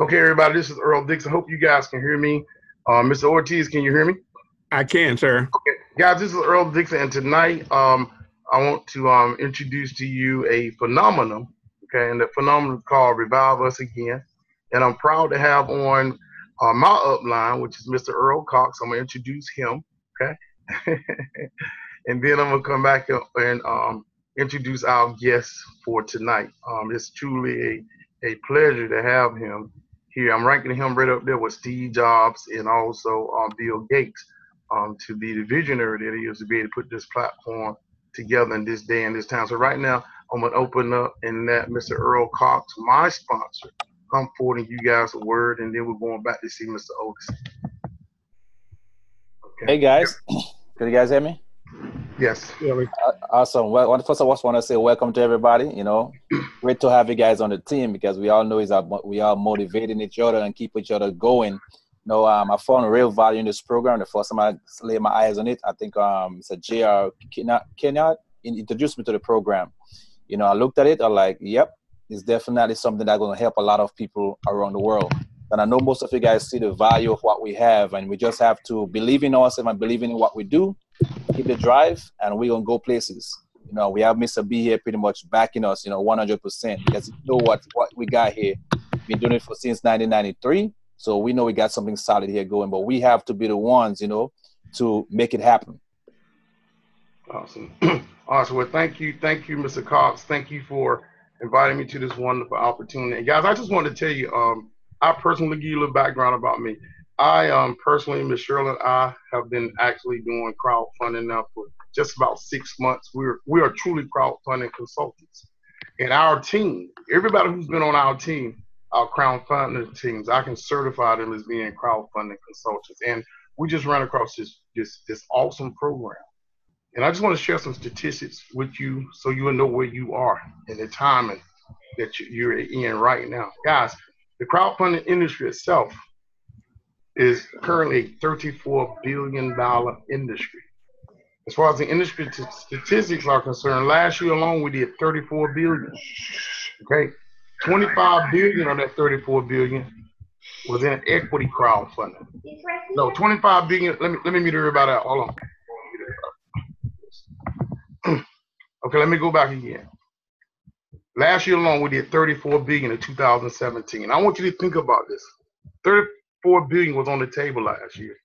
Okay, everybody, this is Earl Dixon. Hope you guys can hear me. Mr. Ortiz, can you hear me? I can, sir. Okay, guys, this is Earl Dixon, and tonight I want to introduce to you a phenomenon, okay, and the phenomenon is called Revive Us Again. And I'm proud to have on my upline, which is Mr. Earl Cox. I'm going to introduce him, okay? And then I'm going to come back and introduce our guest for tonight. It's truly a pleasure to have him here. I'm ranking him right up there with Steve Jobs and also Bill Gates to be the visionary that he is to be able to put this platform together in this day and this time. So right now, I'm going to open up and let Mr. Earl Cox, my sponsor, come forward and give you guys a word, and then we're going back to see Mr. Otis. Okay. Hey, guys. Can you guys hear me? Yes. Awesome. Well, first of all, I just want to say welcome to everybody. You know, great to have you guys on the team because we all know we are motivating each other and keep each other going. You know, I found real value in this program. The first time I laid my eyes on it, I think it's a J.R. Kennard introduced me to the program. You know, I looked at it. I'm like, yep, it's definitely something that's going to help a lot of people around the world. And I know most of you guys see the value of what we have, and we just have to believe in ourselves and believe in what we do, keep the drive, and we're going to go places. You know, we have Mr. B here pretty much backing us, 100%, because you know what we got here. We've been doing it since 1993, so we know we got something solid here going, but we have to be the ones, to make it happen. Awesome. Awesome. Well, thank you, Mr. Cox. Thank you for inviting me to this wonderful opportunity. And guys, I just want to tell you, I personally give you a little background about me. I personally, Ms. Shirley, I have been actually doing crowdfunding now for just about 6 months. We are truly crowdfunding consultants. And our team, everybody who's been on our team, our crowdfunding teams, I can certify them as being crowdfunding consultants. And we just ran across this awesome program. And I just want to share some statistics with you so you'll know where you are in the timing that you're in right now. Guys, the crowdfunding industry itself is currently a $34 billion industry. As far as the industry statistics are concerned, last year alone we did $34 billion. Okay, $25 billion of that $34 billion was in equity crowdfunding. No, $25 billion. Let me meet everybody out. Hold on. Okay, let me go back again. Last year alone, we did $34 billion in 2017. I want you to think about this. $34 billion was on the table last year.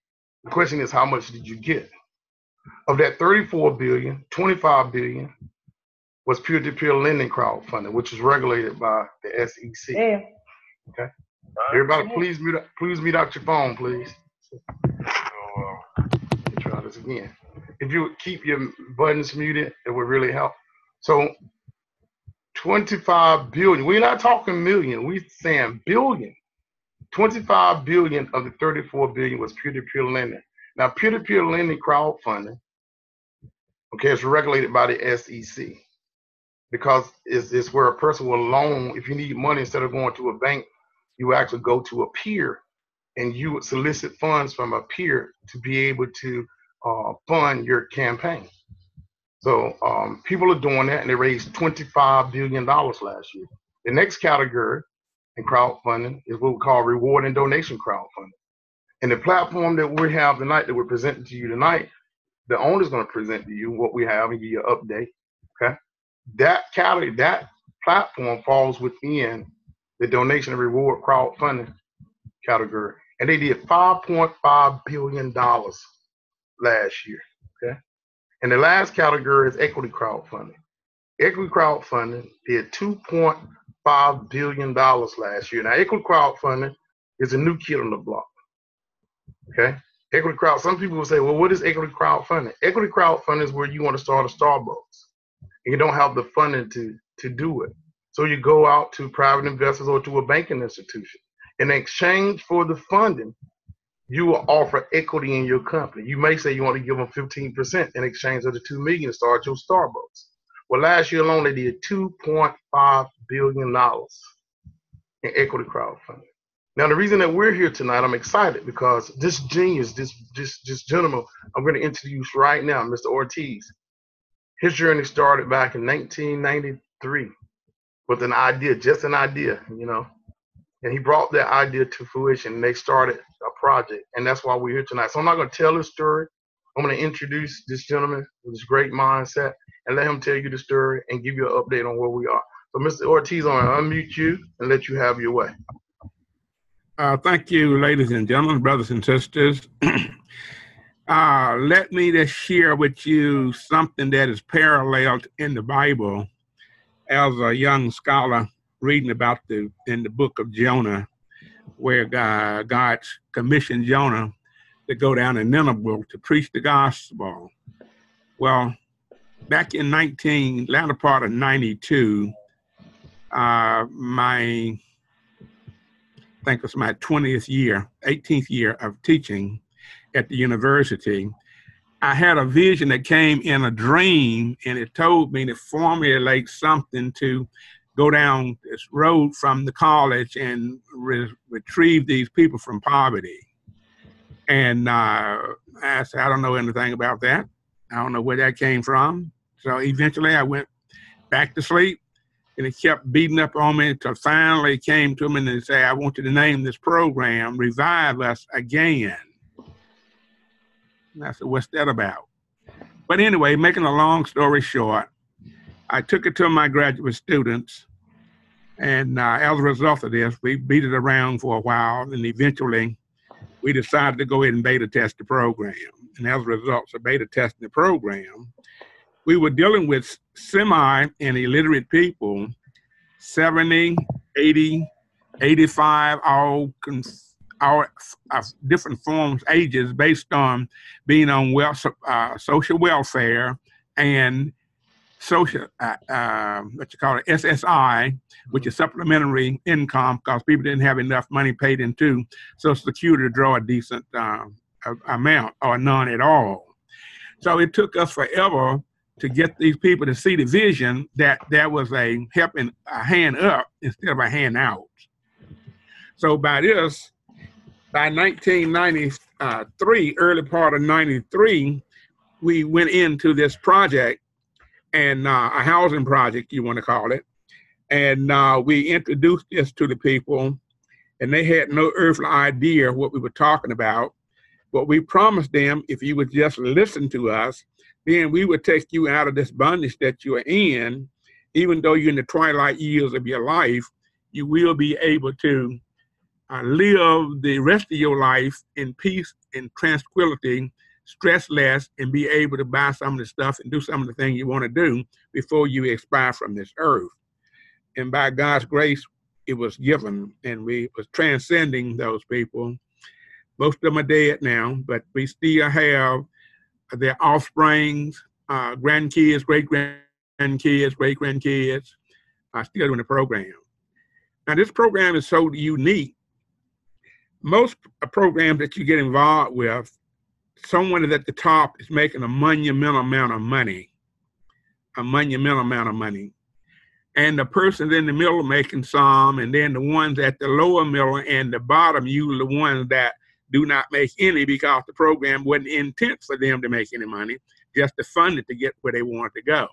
The question is, how much did you get? Of that $34 billion, $25 billion was peer-to-peer lending crowdfunding, which is regulated by the SEC. Yeah. Okay. Everybody, please mute out your phone, please. Let me try this again. If you would keep your buttons muted, it would really help. So 25 billion. We're not talking million. We're saying billion. 25 billion of the 34 billion was peer-to-peer lending. Now, peer-to-peer lending crowdfunding, okay, it's regulated by the SEC because it's where a person will loan. If you need money, instead of going to a bank, you actually go to a peer and you would solicit funds from a peer to be able to fund your campaign. So people are doing that, and they raised $25 billion last year. The next category in crowdfunding is what we call reward and donation crowdfunding. And the platform that we have tonight, that we're presenting to you tonight, the owner's going to present to you what we have and give you an update. Okay, that category, that platform falls within the donation and reward crowdfunding category, and they did $5.5 billion last year. Okay. And the last category is equity crowdfunding. Equity crowdfunding did $2.5 billion last year. Now, equity crowdfunding is a new kid on the block. Okay? Equity crowd. Some people will say, well, what is equity crowdfunding? Equity crowdfunding is where you want to start a Starbucks and you don't have the funding to do it. So you go out to private investors or to a banking institution. In exchange for the funding, you will offer equity in your company. You may say you want to give them 15% in exchange of the $2 million to start your Starbucks. Well, last year alone, they did $2.5 billion in equity crowdfunding. Now, the reason that we're here tonight, I'm excited because this genius, this gentleman I'm going to introduce right now, Mr. Ortiz, his journey started back in 1993 with an idea, just an idea, And he brought that idea to fruition, and they started a project. And that's why we're here tonight. So I'm not going to tell the story. I'm going to introduce this gentleman with this great mindset and let him tell you the story and give you an update on where we are. So, Mr. Ortiz, I'm going to unmute you and let you have your way. Thank you, ladies and gentlemen, brothers and sisters. Let me just share with you something that is paralleled in the Bible as a young scholar reading about in the book of Jonah, where God commissioned Jonah to go down to Nineveh to preach the gospel. Well, back in latter part of 92, I think it was my 18th year of teaching at the university. I had a vision that came in a dream, and it told me to formulate something to go down this road from the college and retrieve these people from poverty. And I said, I don't know anything about that. I don't know where that came from. So eventually I went back to sleep, and it kept beating up on me until finally came to me and said, I want you to name this program, Revive Us Again. And I said, what's that about? But anyway, making a long story short, I took it to my graduate students, and as a result of this, we beat it around for a while, and eventually we decided to go ahead and beta test the program. And as a result of beta testing the program, we were dealing with semi and illiterate people, 70, 80, 85, all different forms, ages, based on being on social welfare and social, SSI, which is supplementary income, because people didn't have enough money paid into Social Security to draw a decent amount or none at all. So it took us forever to get these people to see the vision that there was a helping a hand up instead of a hand out. So by 1993, early part of 93, we went into this project, and a housing project, you want to call it. And we introduced this to the people, and they had no earthly idea what we were talking about. But we promised them, if you would just listen to us, then we would take you out of this bondage that you are in. Even though you're in the twilight years of your life, you will be able to live the rest of your life in peace and tranquility, stress less, and be able to buy some of the stuff and do some of the things you want to do before you expire from this earth. And by God's grace, it was given, and we was transcending those people. Most of them are dead now, but we still have their offsprings, grandkids, great-grandkids, great-grandkids still doing the program. Now, this program is so unique. Most programs that you get involved with, someone is at the top is making a monumental amount of money, and the persons in the middle are making some, and then the ones at the lower middle and the bottom, usually the ones that do not make any, because the program wasn't intent for them to make any money, just to fund it to get where they want to go.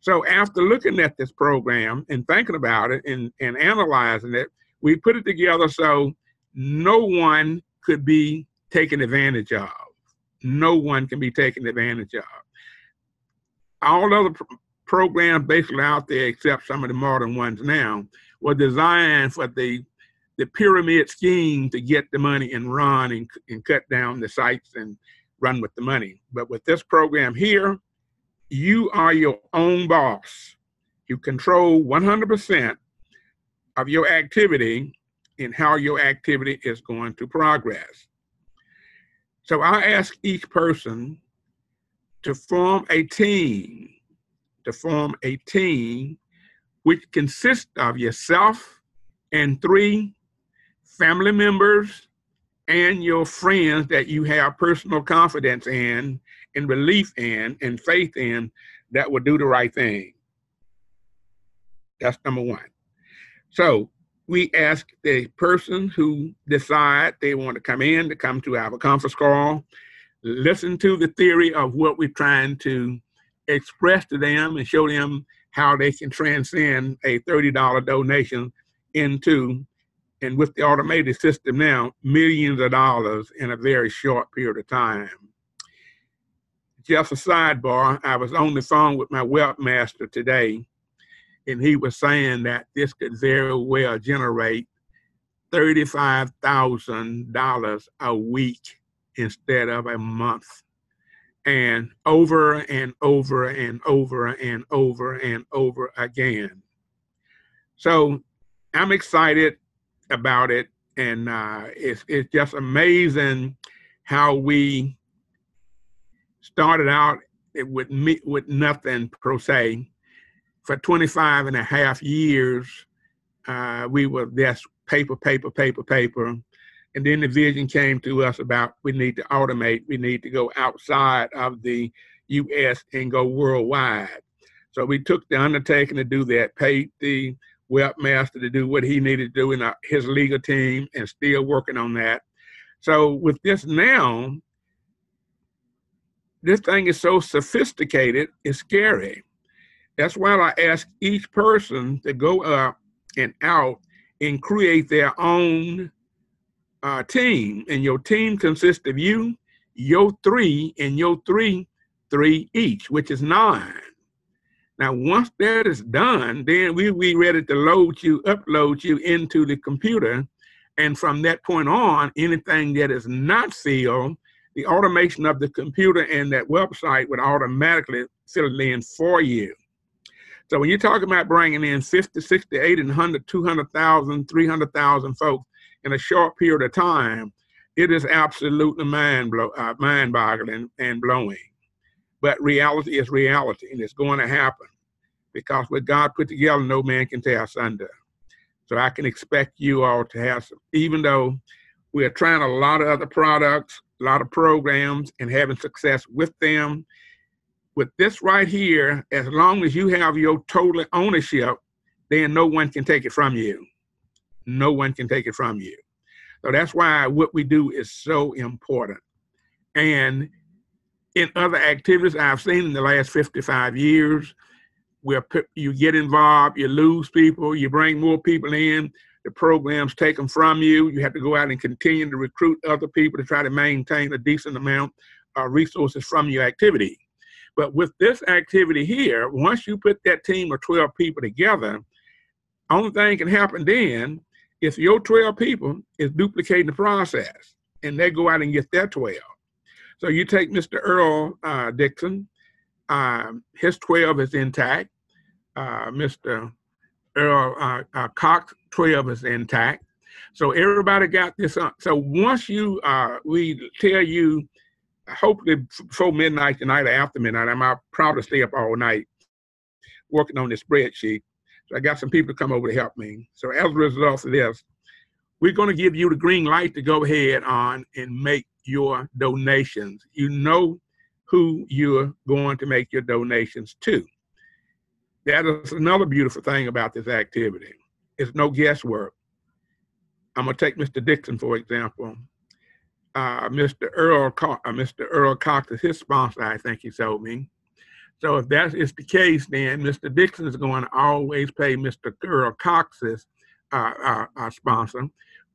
So after looking at this program and thinking about it and analyzing it, we put it together so no one could be taken advantage of. No one can be taken advantage of. All other programs basically out there, except some of the modern ones now, were designed for the pyramid scheme to get the money and run and cut down the sites and run with the money. But with this program here, you are your own boss. You control 100% of your activity and how your activity is going to progress. So I ask each person to form a team, which consists of yourself and 3 family members and your friends that you have personal confidence in and belief in and faith in that will do the right thing. That's number 1. So we ask the person who decide they want to come to our conference call, listen to the theory of what we're trying to express to them and show them how they can transcend a $30 donation into and with the automated system now, millions of dollars in a very short period of time. Just a sidebar, I was on the phone with my webmaster today, and he was saying that this could very well generate $35,000 a week instead of a month. And over and over and over and over and over again. So I'm excited about it, and it's just amazing how we started out with nothing per se. For 25 and a half years, we were just paper. And then the vision came to us about we need to automate, we need to go outside of the U.S. and go worldwide. So we took the undertaking to do that, paid the webmaster to do what he needed to do in his legal team, and still working on that. So with this now, this thing is so sophisticated, it's scary. That's why I ask each person to go up and out and create their own team. And your team consists of you, your three, and your three each, which is 9. Now, once that is done, then we ready to upload you into the computer. And from that point on, anything that is not filled, the automation of the computer and that website would automatically fill it in for you. So when you're talking about bringing in 50, 60, 80, 100, 200,000, 300,000 folks in a short period of time, it is absolutely mind-boggling and blowing. But reality is reality, and it's going to happen, because what God put together, no man can tear asunder. So I can expect you all to have some, even though we're trying a lot of other products, a lot of programs, and having success with them. With this right here, as long as you have your total ownership, then no one can take it from you. No one can take it from you. So that's why what we do is so important. And in other activities I've seen in the last 55 years, where you get involved, you lose people, you bring more people in, the programs take them from you. You have to go out and continue to recruit other people to try to maintain a decent amount of resources from your activity. But with this activity here, once you put that team of 12 people together, only thing can happen then is your 12 people is duplicating the process, and they go out and get their 12. So you take Mr. Earl Dixon, his 12 is intact. Mr. Earl Cox, 12 is intact. So everybody got this. So once we tell you, hopefully before midnight tonight or after midnight, I'll probably stay up all night working on this spreadsheet. So I got some people to come over to help me. So as a result of this, we're going to give you the green light to go ahead on and make your donations. You know who you're going to make your donations to. That is another beautiful thing about this activity. It's no guesswork. I'm going to take Mr. Dixon, for example. Mr. Earl Cox is his sponsor, I think he told me. So if that is the case, then Mr. Dixon is going to always pay Mr. Earl Cox's sponsor,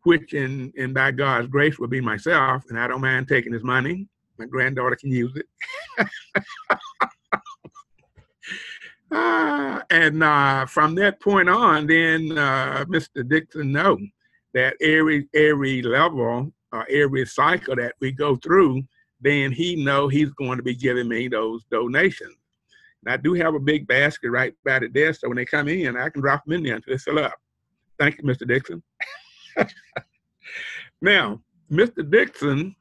which in by God's grace will be myself, and I don't mind taking his money. My granddaughter can use it. And from that point on, then Mr. Dixon knows that every level, every cycle that we go through, then he know he's going to be giving me those donations. And I do have a big basket right by the desk, so when they come in, I can drop them in there until they fill up. Thank you, Mr. Dixon. Now, Mr. Dixon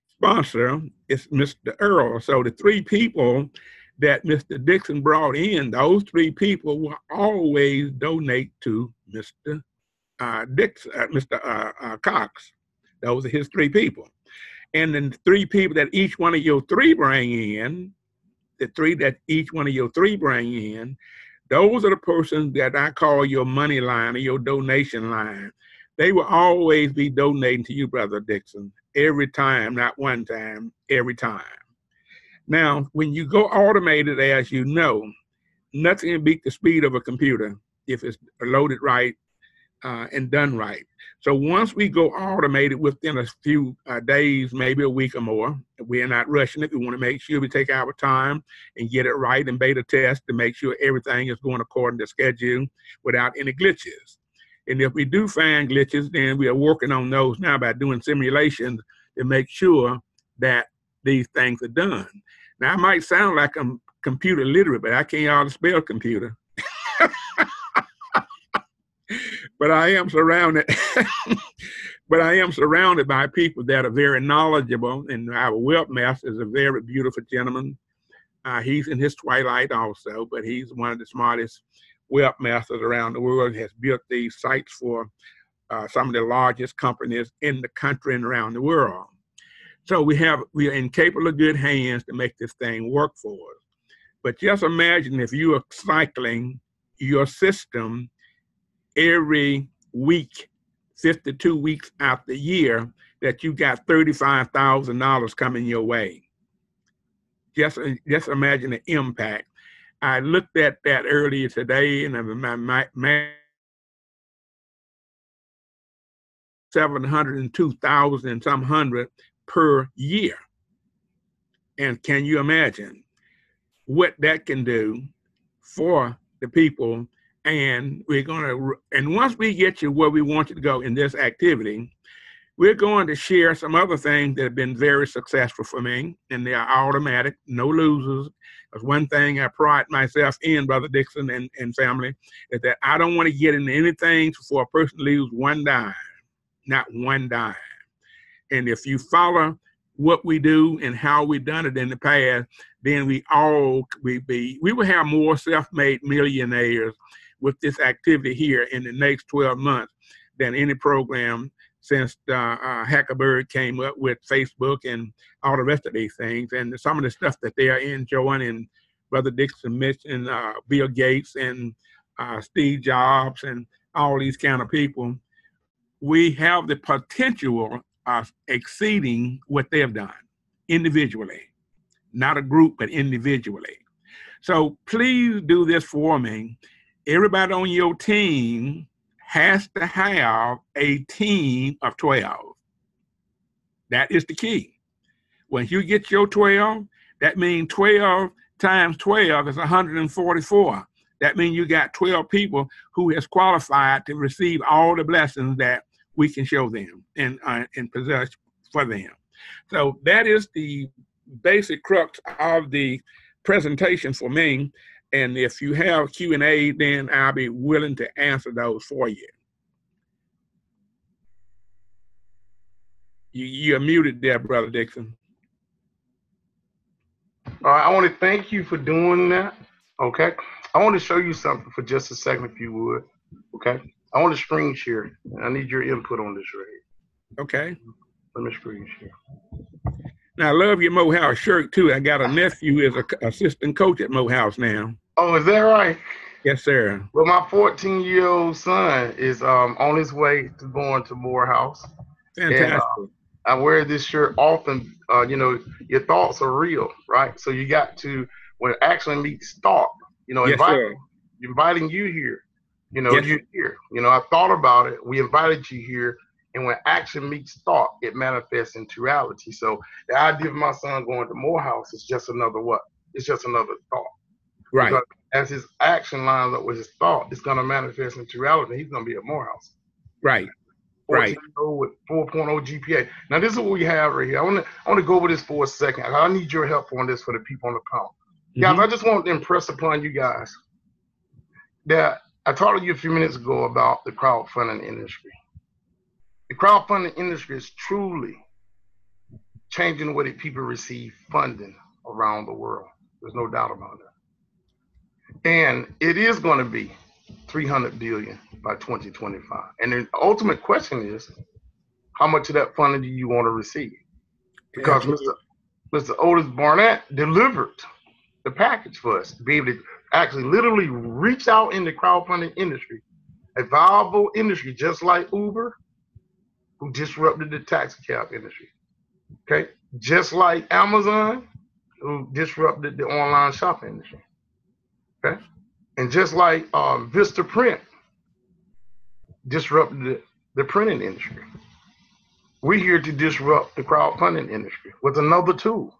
sponsor is Mr. Earl. So the 3 people that Mr. Dixon brought in, those 3 people will always donate to Mr. Cox. Those are his 3 people. And then the 3 people that each one of your 3 bring in, the 3 that each one of your 3 bring in, those are the persons that I call your money line or your donation line. They will always be donating to you, Brother Dixon, every time, not one time, every time. Now, when you go automated, as you know, nothing can beat the speed of a computer if it's loaded right, and done right. So once we go automated within a few days, maybe a week or more, we're not rushing it. We want to make sure we take our time and get it right and beta test to make sure everything is going according to schedule without any glitches. And if we do find glitches, then we are working on those now by doing simulations to make sure that these things are done. Now, I might sound like I'm computer literate, but I can't hardly spell computer. But I am surrounded by people that are very knowledgeable, and our webmaster is a very beautiful gentleman. He's in his twilight also, but he's one of the smartest webmasters around the world. He has built these sites for some of the largest companies in the country and around the world. So we are in capable of good hands to make this thing work for us. But just imagine if you are cycling your system every week, 52 weeks out the year, that you got $35,000 coming your way. Just imagine the impact. I looked at that earlier today, and my 702,000 some hundred per year. And can you imagine what that can do for the people? And and once we get you where we want you to go in this activity, we're going to share some other things that have been very successful for me, and they are automatic, no losers. Because one thing I pride myself in, Brother Dixon and family, is that I don't want to get into anything for a person to lose one dime, not one dime. And if you follow what we do and how we've done it in the past, then we will have more self-made millionaires with this activity here in the next 12 months than any program since Hackerberg came up with Facebook and all the rest of these things. And some of the stuff that they are enjoying, and Brother Dixon mentioned Bill Gates and Steve Jobs and all these kind of people, we have the potential of exceeding what they have done individually, not a group, but individually. So please do this for me. Everybody on your team has to have a team of 12. That is the key. When you get your 12, that means 12 times 12 is 144. That means you got 12 people who has qualified to receive all the blessings that we can show them and possess for them. So that is the basic crux of the presentation for me. And if you have Q&A, then I'll be willing to answer those for you. You're muted there, Brother Dixon. All right, I want to thank you for doing that. Okay. I want to show you something for just a second, if you would. Okay. I want to screen share. I need your input on this right here. Okay. Let me screen share. Now, I love your Morehouse shirt, too. I got a nephew who is an assistant coach at Morehouse now. Oh, is that right? Yes, sir. Well, my 14-year-old son is on his way to going to Morehouse. Fantastic. And, I wear this shirt often. Your thoughts are real, right? So you got to, when action meets thought, yes, inviting you here. Yes. You're here. I thought about it. We invited you here. And when action meets thought, it manifests into reality. So the idea of my son going to Morehouse is just another what? It's just another thought. Right. Because as his action lines up with his thought, it's going to manifest into reality. He's going to be at Morehouse. Right. 14 with 4.0 GPA. Now this is what we have right here. I want to go over this for a second. I need your help on this for the people on the panel. Guys, I just want to impress upon you guys that I talked to you a few minutes ago about the crowdfunding industry. The crowdfunding industry is truly changing the way that people receive funding around the world. There's no doubt about that. And it is going to be $300 billion by 2025. And the ultimate question is, how much of that funding do you want to receive? Because Mr. Otis Barnett delivered the package for us to be able to actually literally reach out in the crowdfunding industry, a viable industry just like Uber, who disrupted the taxi cab industry. Okay, just like Amazon, who disrupted the online shopping industry. Okay, and just like Vista Print, disrupt the printing industry. We're here to disrupt the crowdfunding industry with another tool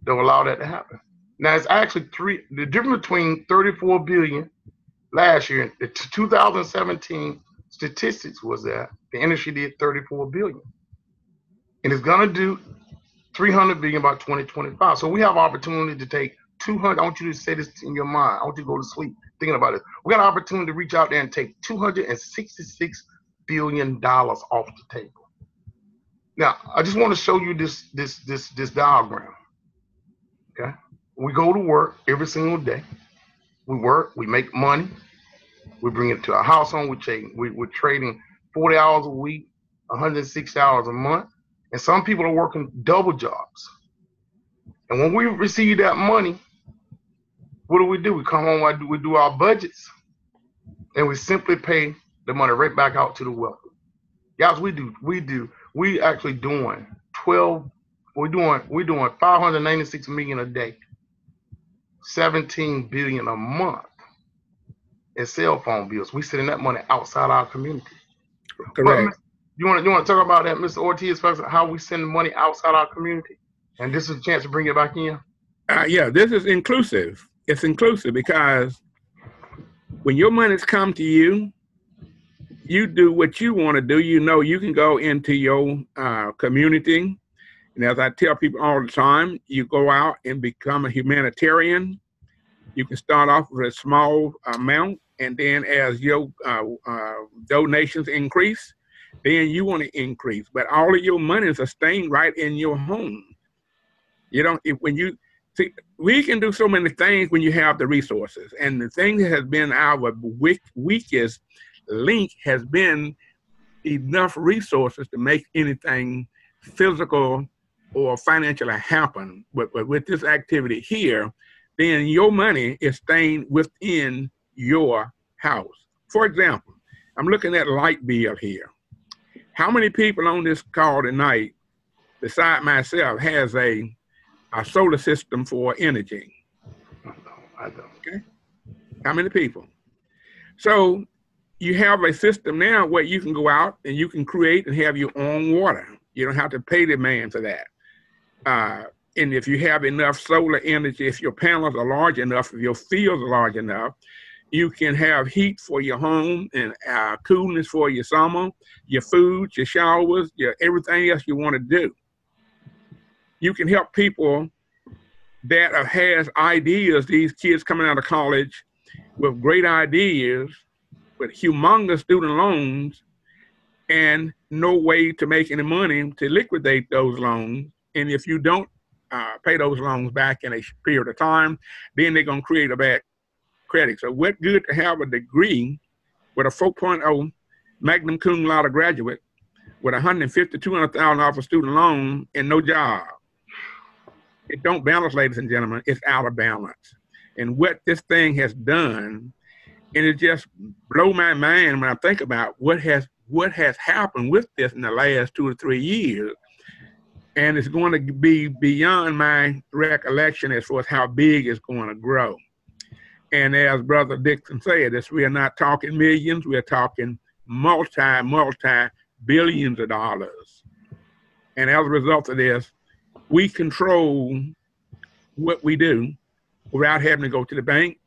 that will allow that to happen. Now it's actually the difference between 34 billion last year, the 2017 statistics was that the industry did 34 billion. And it's gonna do 300 billion by 2025. So we have opportunity to take 200, I want you to say this in your mind. I want you to go to sleep thinking about it. We got an opportunity to reach out there and take $266 billion off the table. Now, I just want to show you this diagram, okay? We go to work every single day. We work, we make money, we bring it to our household, we're trading 40 hours a week, 106 hours a month, and some people are working double jobs. And when we receive that money, what do? We come home, we do our budgets, and we simply pay the money right back out to the wealthy. Guys, we actually doing we're doing 596 million a day, 17 billion a month in cell phone bills. We sending that money outside our community. Correct. You want to talk about that, Mr. Ortiz, how we send money outside our community? And this is a chance to bring it back in. Yeah, this is inclusive. It's inclusive because when your money's come to you, you do what you want to do. You know, you can go into your community. And as I tell people all the time, you go out and become a humanitarian. You can start off with a small amount. And then as your donations increase, then you want to increase. But all of your money is staying right in your home. You don't, see, we can do so many things when you have the resources. And the thing that has been our weakest link has been enough resources to make anything physical or financially happen. But with this activity here, then your money is staying within your house. For example, I'm looking at light bill here. How many people on this call tonight, beside myself, has a solar system for energy? I don't. Okay. How many people? So you have a system now where you can go out and you can create and have your own water. You don't have to pay the man for that. And if you have enough solar energy, if your panels are large enough, if your fields are large enough, you can have heat for your home and coolness for your summer, your food, your showers, your everything else you want to do. You can help people that has ideas, these kids coming out of college with great ideas, with humongous student loans and no way to make any money to liquidate those loans. And if you don't pay those loans back in a period of time, then they're going to create a bad credit. So what good to have a degree with a 4.0 magna cum laude graduate with $150,000 to $200,000 for student loan and no job? It don't balance, ladies and gentlemen. It's out of balance. And what this thing has done, and it just blow my mind when I think about what has happened with this in the last 2 or 3 years. And it's going to be beyond my recollection as far as how big it's going to grow. And as Brother Dixon said, we are not talking millions, we're talking multi-billions of dollars. And as a result of this, we control what we do without having to go to the bank.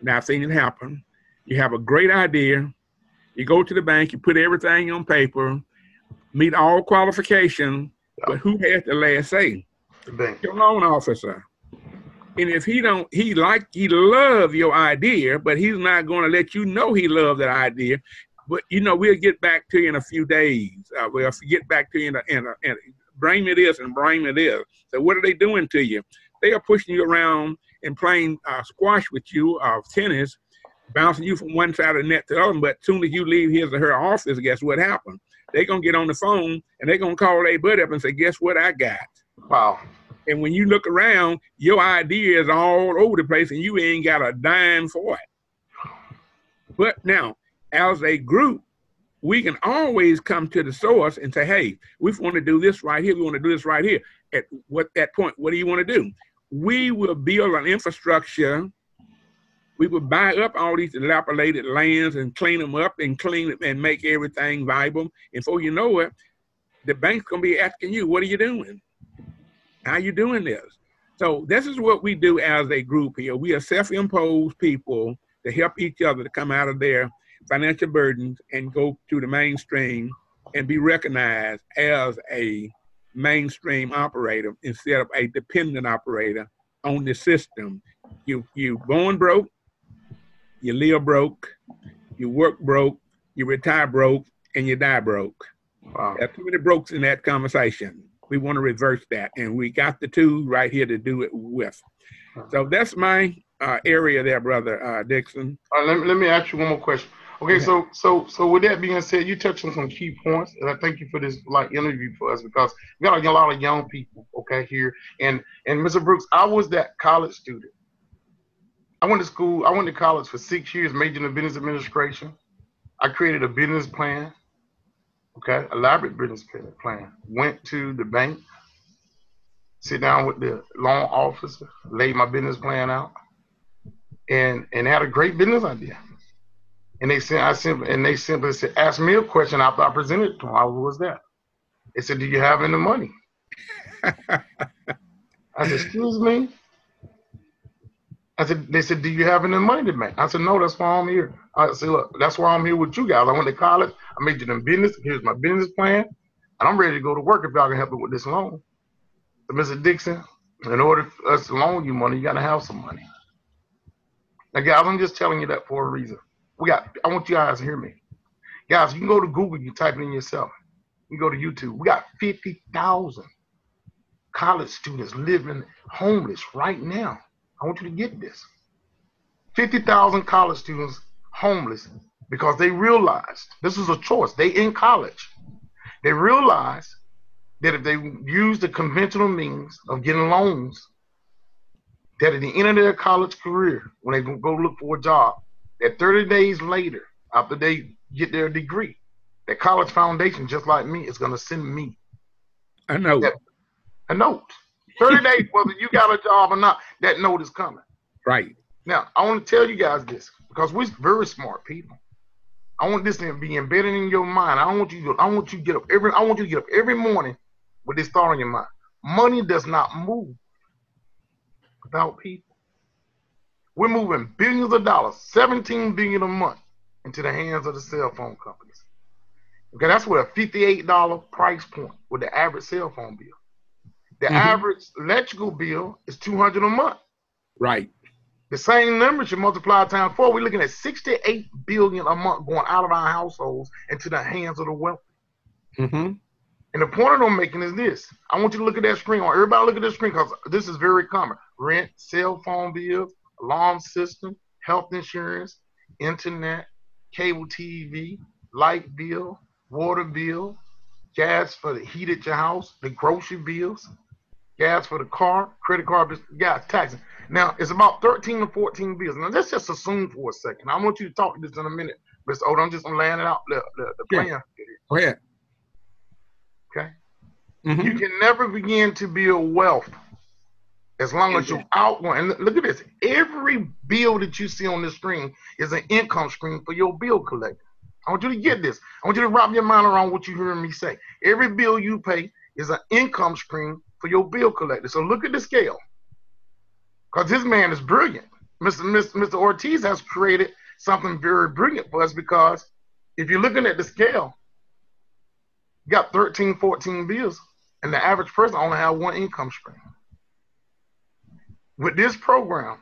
Now, I've seen it happen. You have a great idea. You go to the bank, you put everything on paper, meet all qualifications, but who has the last say? The bank. Your loan officer. And if he love your idea, but he's not going to let you know he loves that idea. But, we'll get back to you in a few days. We'll get back to you in bring me this and bring me this. So what are they doing to you? They are pushing you around and playing squash with you, tennis, bouncing you from one side of the net to the other. But as soon as you leave his or her office, guess what happened? They're going to get on the phone and they're going to call their buddy up and say, guess what I got? Wow. And when you look around, your idea is all over the place and you ain't got a dime for it. But now, as a group, we can always come to the source and say, hey, we want to do this right here. We want to do this right here. At that point, what do you want to do? We will build an infrastructure we would buy up all these dilapidated lands and clean them up and clean it and make everything viable. And before you know it, the bank's gonna be asking you, what are you doing? How you doing this? So this is what we do as a group here. We are self-imposed people to help each other to come out of their financial burdens and go to the mainstream and be recognized as a mainstream operator instead of a dependent operator on the system. You born broke, you live broke, you work broke, you retire broke, and you die broke. Wow. There's too many brokes in that conversation. We want to reverse that, and we got the tools right here to do it with. So that's my area there, Brother Dixon. Let me ask you one more question. Okay, so with that being said, you touched on some key points, and I thank you for this interview for us, because we got a lot of young people, okay, here. And Mr. Brooks, I was that college student. I went to college for 6 years, majored in business administration. I created a business plan, okay, elaborate business plan. Went to the bank, sit down with the loan officer, laid my business plan out, and had a great business idea. And they simply said, ask me a question after I presented it to them. What was that? They said, do you have any money? I said, excuse me? They said, do you have any money to make? I said, no, that's why I'm here. I said, look, that's why I'm here with you guys. I went to college. I majored in business. Here's my business plan. And I'm ready to go to work if y'all can help me with this loan. So, Mr. Dixon, in order for us to loan you money, you got to have some money. Now, guys, I'm just telling you that for a reason. I want you guys to hear me. Guys, you can go to Google, you type it in yourself. You go to YouTube. We got 50,000 college students living homeless right now. I want you to get this. 50,000 college students homeless because they realized, this is a choice, they in college. They realized that if they use the conventional means of getting loans, that at the end of their college career, when they go look for a job, that 30 days later, after they get their degree, that college foundation, just like me, is going to send me a note. A note. 30 days, whether you got a job or not, that note is coming. Right. Now, I want to tell you guys this, because we're very smart people. I want this to be embedded in your mind. I want you to get up every morning with this thought in your mind. Money does not move without people. We're moving billions of dollars, $17 billion a month, into the hands of the cell phone companies. Okay, that's with a $58 price point with the average cell phone bill. The average electrical bill is $200 a month. Right. The same number should multiply times 4. We're looking at $68 billion a month going out of our households into the hands of the wealthy. Mm-hmm. And the point I'm making is this. I want you to look at that screen. Or everybody look at this screen, because this is very common. Rent, cell phone bills, alarm system, health insurance, internet, cable TV, light bill, water bill, gas for the heat at your house, the grocery bills, gas for the car, credit card, gas, taxes. Now, it's about 13 to 14 bills. Now, let's just assume for a second. I want you to talk to this in a minute, Mr. Oda. I'm just going to land it out, the plan. Go ahead. Okay? Mm-hmm. You can never begin to build wealth as long as you're outgoing. And look at this. Every bill that you see on the screen is an income stream for your bill collector. I want you to get this. I want you to wrap your mind around what you're hearing me say. Every bill you pay is an income stream for your bill collector. So look at the scale. Because this man is brilliant. Mr. Ortiz has created something very brilliant for us, because if you're looking at the scale, you got 13, 14 bills, and the average person only has one income stream. With this program,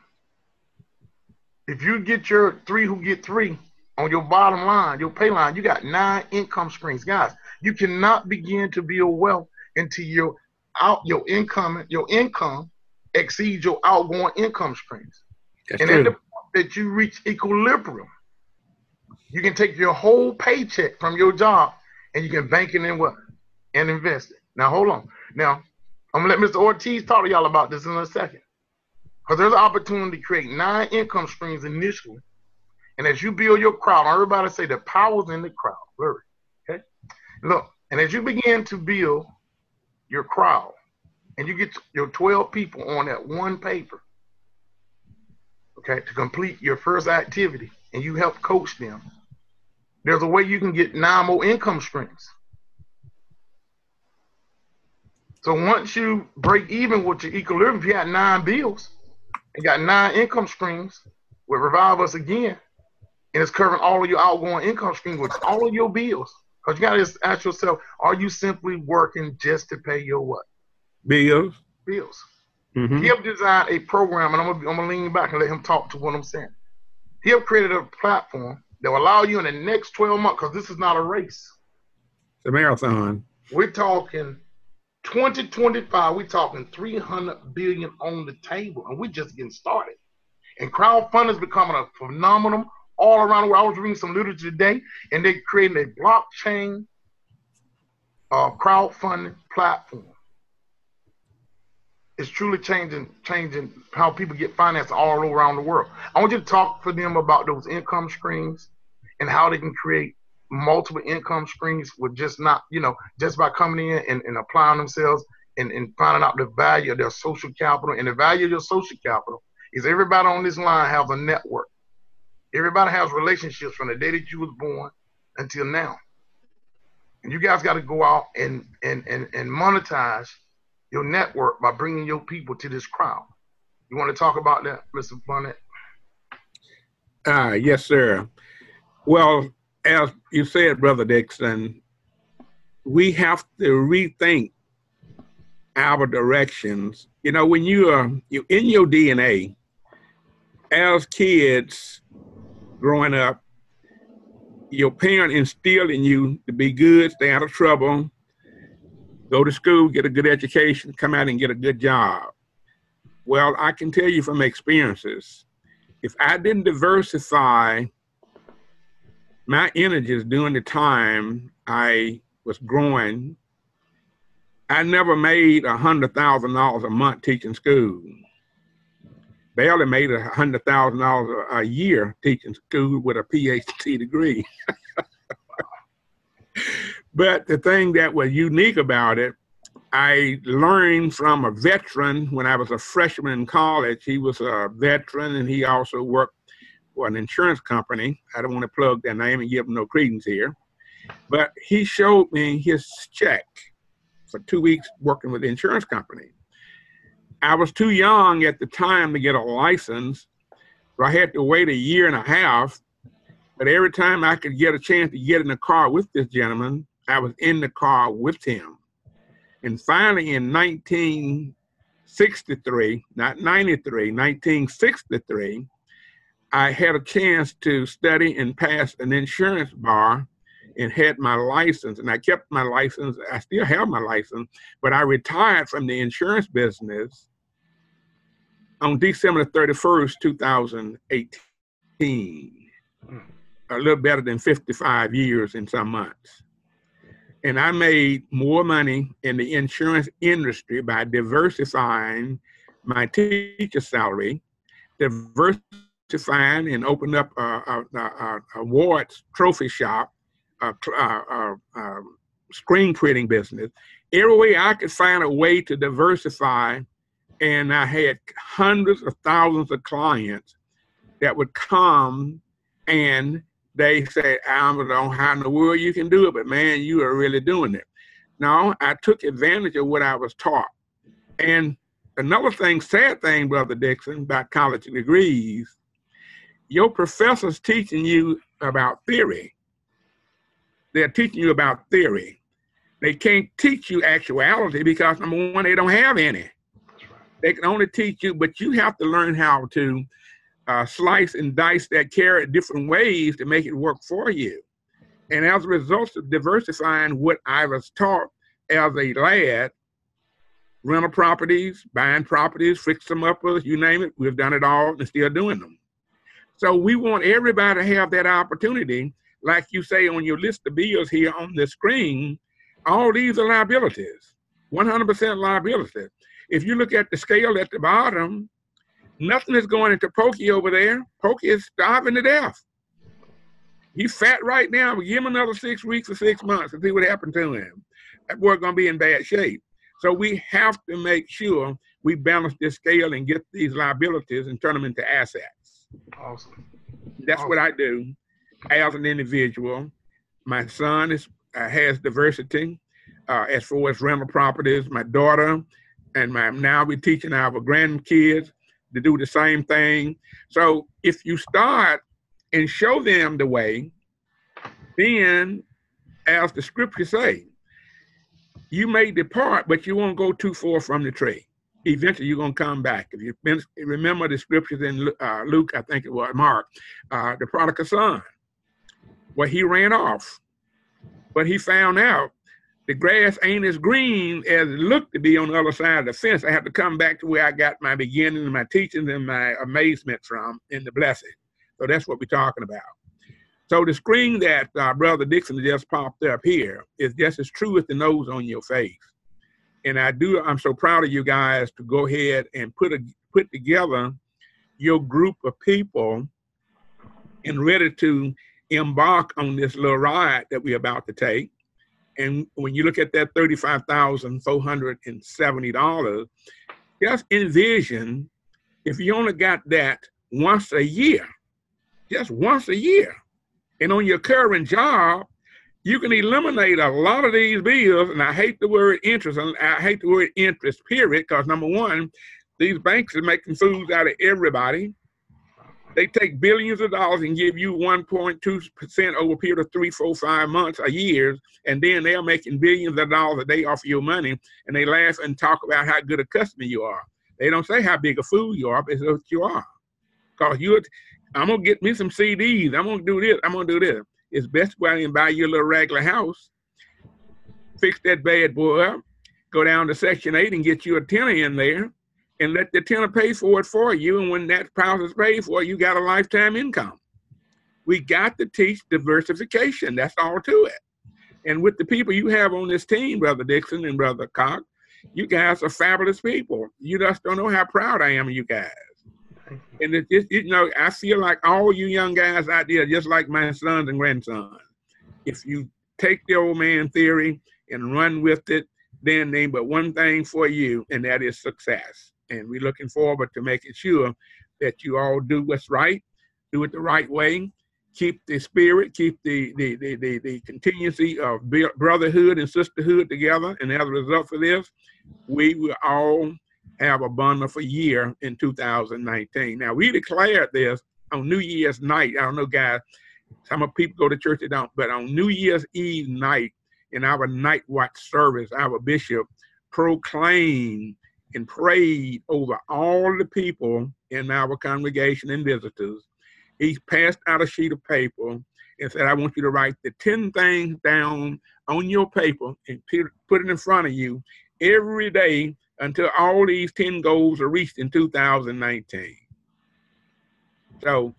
if you get your 3 who get 3 on your bottom line, your pay line, you got 9 income streams. Guys, you cannot begin to build wealth until your income exceeds your outgoing income streams. That's and true. at the point that you reach equilibrium, you can take your whole paycheck from your job and you can bank it in what? And invest it. Now, hold on. Now, I'm going to let Mr. Ortiz talk to y'all about this in a second. Because there's an opportunity to create 9 income streams initially. And as you build your crowd, everybody say the power's in the crowd. Okay? Look, and as you begin to build your crowd, and you get your 12 people on that one paper, okay, to complete your first activity, and you help coach them, there's a way you can get 9 more income streams. So once you break even with your equilibrium, if you had 9 bills and got 9 income streams, with Revive Us Again, and it's covering all of your outgoing income streams, which is all of your bills. Because you got to ask yourself, are you simply working just to pay your what? Bills. Bills. Mm-hmm. He have designed a program, and I'm gonna lean back and let him talk to what I'm saying. He have created a platform that will allow you in the next 12 months, because this is not a race. It's a marathon. We're talking 2025, we're talking 300 billion on the table, and we're just getting started. And crowdfunding is becoming a phenomenon all around the world. I was reading some literature today, and they're creating a blockchain crowdfunding platform. It's truly changing how people get financed all around the world. I want you to talk to them about those income streams and how they can create multiple income streams with just not, just by coming in and applying themselves and finding out the value of their social capital. And the value of your social capital is everybody on this line has a network. Everybody has relationships from the day that you was born until now. And you guys got to go out and monetize your network by bringing your people to this crowd. You want to talk about that, Mr. Barnett? Yes, sir. Well, as you said, Brother Dixon, we have to rethink our directions. When you're in your DNA, as kids growing up, your parent instilled in you to be good, stay out of trouble, go to school, get a good education, come out and get a good job. Well, I can tell you from experiences, if I didn't diversify my energies during the time I was growing, I never made $100,000 a month teaching school. Barely made $100,000 a year teaching school with a PhD degree. But the thing that was unique about it, I learned from a veteran when I was a freshman in college. He was a veteran, and he also worked for an insurance company. I don't want to plug their name and give them no credence here. But he showed me his check for 2 weeks working with the insurance company. I was too young at the time to get a license, so I had to wait 1.5 years. But every time I could get a chance to get in the car with this gentleman, I was in the car with him. And finally in 1963, not 93, 1963, I had a chance to study and pass an insurance bar and had my license. And I kept my license. I still have my license, but I retired from the insurance business on December 31st, 2018. A little better than 55 years in some months. And I made more money in the insurance industry by diversifying my teacher salary, diversifying and opened up a awards trophy shop, screen printing business. Every way I could find a way to diversify, and I had hundreds of thousands of clients that would come and they say, I don't know how in the world you can do it, but man, you are really doing it. No, I took advantage of what I was taught. And another thing, sad thing, Brother Dixon, about college degrees, your professor's teaching you about theory. They're teaching you about theory. They can't teach you actuality because, number one, they don't have any. They can only teach you, but you have to learn how to slice and dice that carrot different ways to make it work for you. And as a result of diversifying what I was taught as a lad, rental properties, buying properties, fix them up, you name it, we've done it all and still doing them. So we want everybody to have that opportunity. Like you say on your list of bills here on the screen, all these are liabilities, 100% liabilities. If you look at the scale at the bottom, nothing is going into Pokey over there. Pokey is starving to death. He's fat right now, but give him another 6 weeks or 6 months and see what happened to him. That boy's going to be in bad shape. So we have to make sure we balance this scale and get these liabilities and turn them into assets. Awesome. That's what I do as an individual. My son has diversity as far as rental properties. My daughter and now we're teaching our grandkids to do the same thing. So if you start and show them the way, then as the scriptures say, you may depart, but you won't go too far from the tree. Eventually, you're going to come back. If you remember the scriptures in Luke, I think it was Mark, the prodigal son, where he ran off, but he found out the grass ain't as green as it looked to be on the other side of the fence. I have to come back to where I got my beginning and my teachings and my amazement from in the blessing. So that's what we're talking about. So the screen that Brother Dixon just popped up here is just as true as the nose on your face. And I'm so proud of you guys to go ahead and put together your group of people and ready to embark on this little ride that we're about to take. And when you look at that $35,470, just envision if you only got that once a year, just once a year, and on your current job, you can eliminate a lot of these bills. And I hate the word interest, and I hate the word interest, period, because number one, these banks are making fools out of everybody. They take billions of dollars and give you 1.2% over a period of 3, 4, 5 months, a year, and then they're making billions of dollars a day off of your money, and they laugh and talk about how good a customer you are. They don't say how big a fool you are, but it's what you are. Because I'm going to get me some CDs. I'm going to do this. I'm going to do this. It's best to go out and buy your little regular house, fix that bad boy up, go down to Section 8 and get you a tenant in there, and let the tenant pay for it for you. And when that house is paid for, you got a lifetime income. We got to teach diversification. That's all to it. And with the people you have on this team, Brother Dixon and Brother Cox, you guys are fabulous people. You just don't know how proud I am of you guys. And it's just, I feel like all you young guys out there, just like my sons and grandsons, if you take the old man theory and run with it, then name but one thing for you, and that is success. And we're looking forward to making sure that you all do what's right, do it the right way, keep the spirit, keep the continuity of brotherhood and sisterhood together. And as a result of this, we will all have a wonderful year in 2019. Now, we declared this on New Year's night. I don't know, guys, some people go to church, they don't, but on New Year's Eve night, in our night watch service, our bishop proclaimed and prayed over all the people in our congregation and visitors. He passed out a sheet of paper and said, I want you to write the 10 things down on your paper and put it in front of you every day until all these 10 goals are reached in 2019. So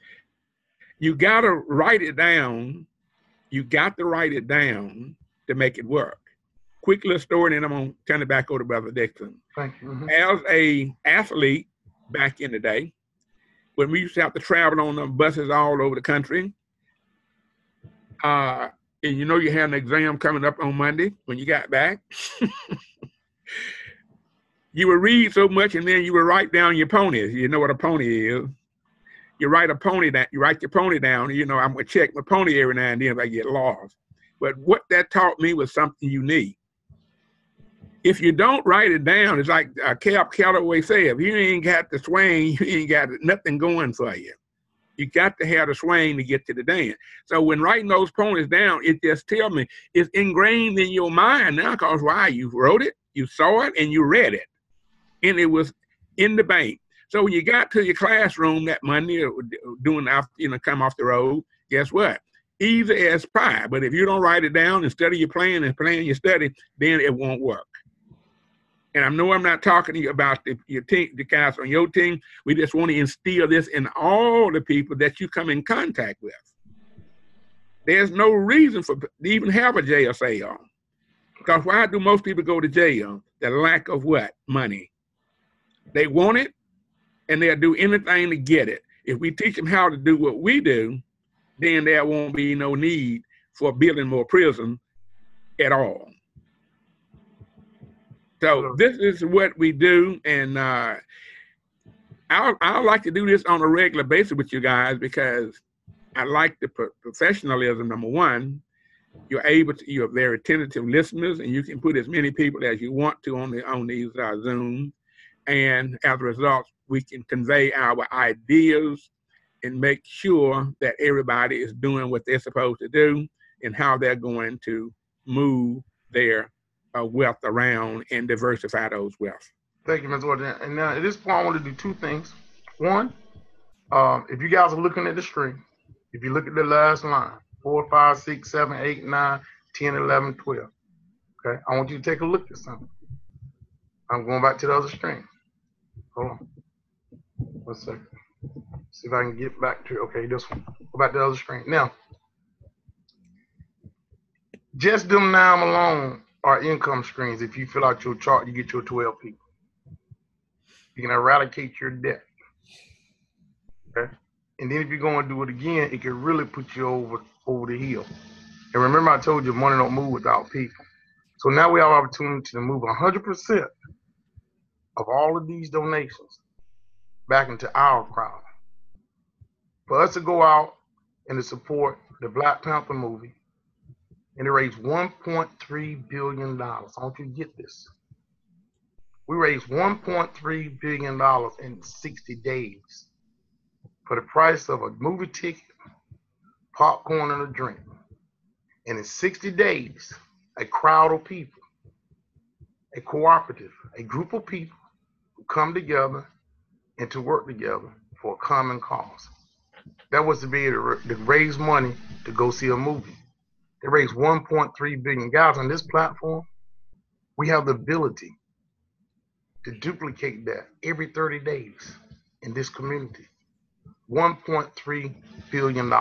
you got to write it down. You got to write it down to make it work. Quick little story, and then I'm going to turn it back over to Brother Dixon. Thank you. Mm-hmm. As a athlete back in the day, when we used to have to travel on the buses all over the country, and you had an exam coming up on Monday when you got back, you would read so much, and then you would write down your ponies. You know what a pony is. You write a pony down. You write your pony down. I'm going to check my pony every now and then if I get lost. But what that taught me was something unique. If you don't write it down, it's like Cap Calloway said, if you ain't got the swing, you ain't got nothing going for you. You got to have the swing to get to the dance. So when writing those ponies down, it just tells me it's ingrained in your mind now because why? You wrote it, you saw it, and you read it. And it was in the bank. So when you got to your classroom that Monday, come off the road, guess what? Easy as pie. But if you don't write it down and study your plan and plan your study, then it won't work. And I know I'm not talking to you about your team, the guys on your team. We just want to instill this in all the people that you come in contact with. There's no reason to even have a jail cell. Because why do most people go to jail? The lack of what? Money. They want it, and they'll do anything to get it. If we teach them how to do what we do, then there won't be no need for building more prison at all. So this is what we do, and I like to do this on a regular basis with you guys because I like the professionalism. Number one, you're very attentive listeners, and you can put as many people as you want to on these Zooms. And as a result, we can convey our ideas and make sure that everybody is doing what they're supposed to do and how they're going to move their wealth around and diversify those wealth. Thank you, Ms. Orton. And now at this point, I want to do two things. One, if you guys are looking at the screen, if you look at the last line, 4, 5, 6, 7, 8, 9, 10, 11, 12. Okay, I want you to take a look at something. I'm going back to the other screen. Hold on. 1 second. See if I can get back to, okay, this one. Go back to the other screen. Now, just them now alone are income screens. If you fill out your chart, you get your 12 people. You can eradicate your debt. Okay? And then if you're going to do it again, it can really put you over the hill. And remember, I told you money don't move without people. So now we have an opportunity to move 100% of all of these donations back into our crowd. For us to go out and to support the Black Panther movie and to raise $1.3 billion. I want you to get this. We raised $1.3 billion in 60 days for the price of a movie ticket, popcorn, and a drink. And in 60 days, a crowd of people, a cooperative, a group of people who come together and to work together for a common cause. That was to be able to raise money to go see a movie. They raised $1.3 billion. Guys, on this platform, we have the ability to duplicate that every 30 days in this community. $1.3 billion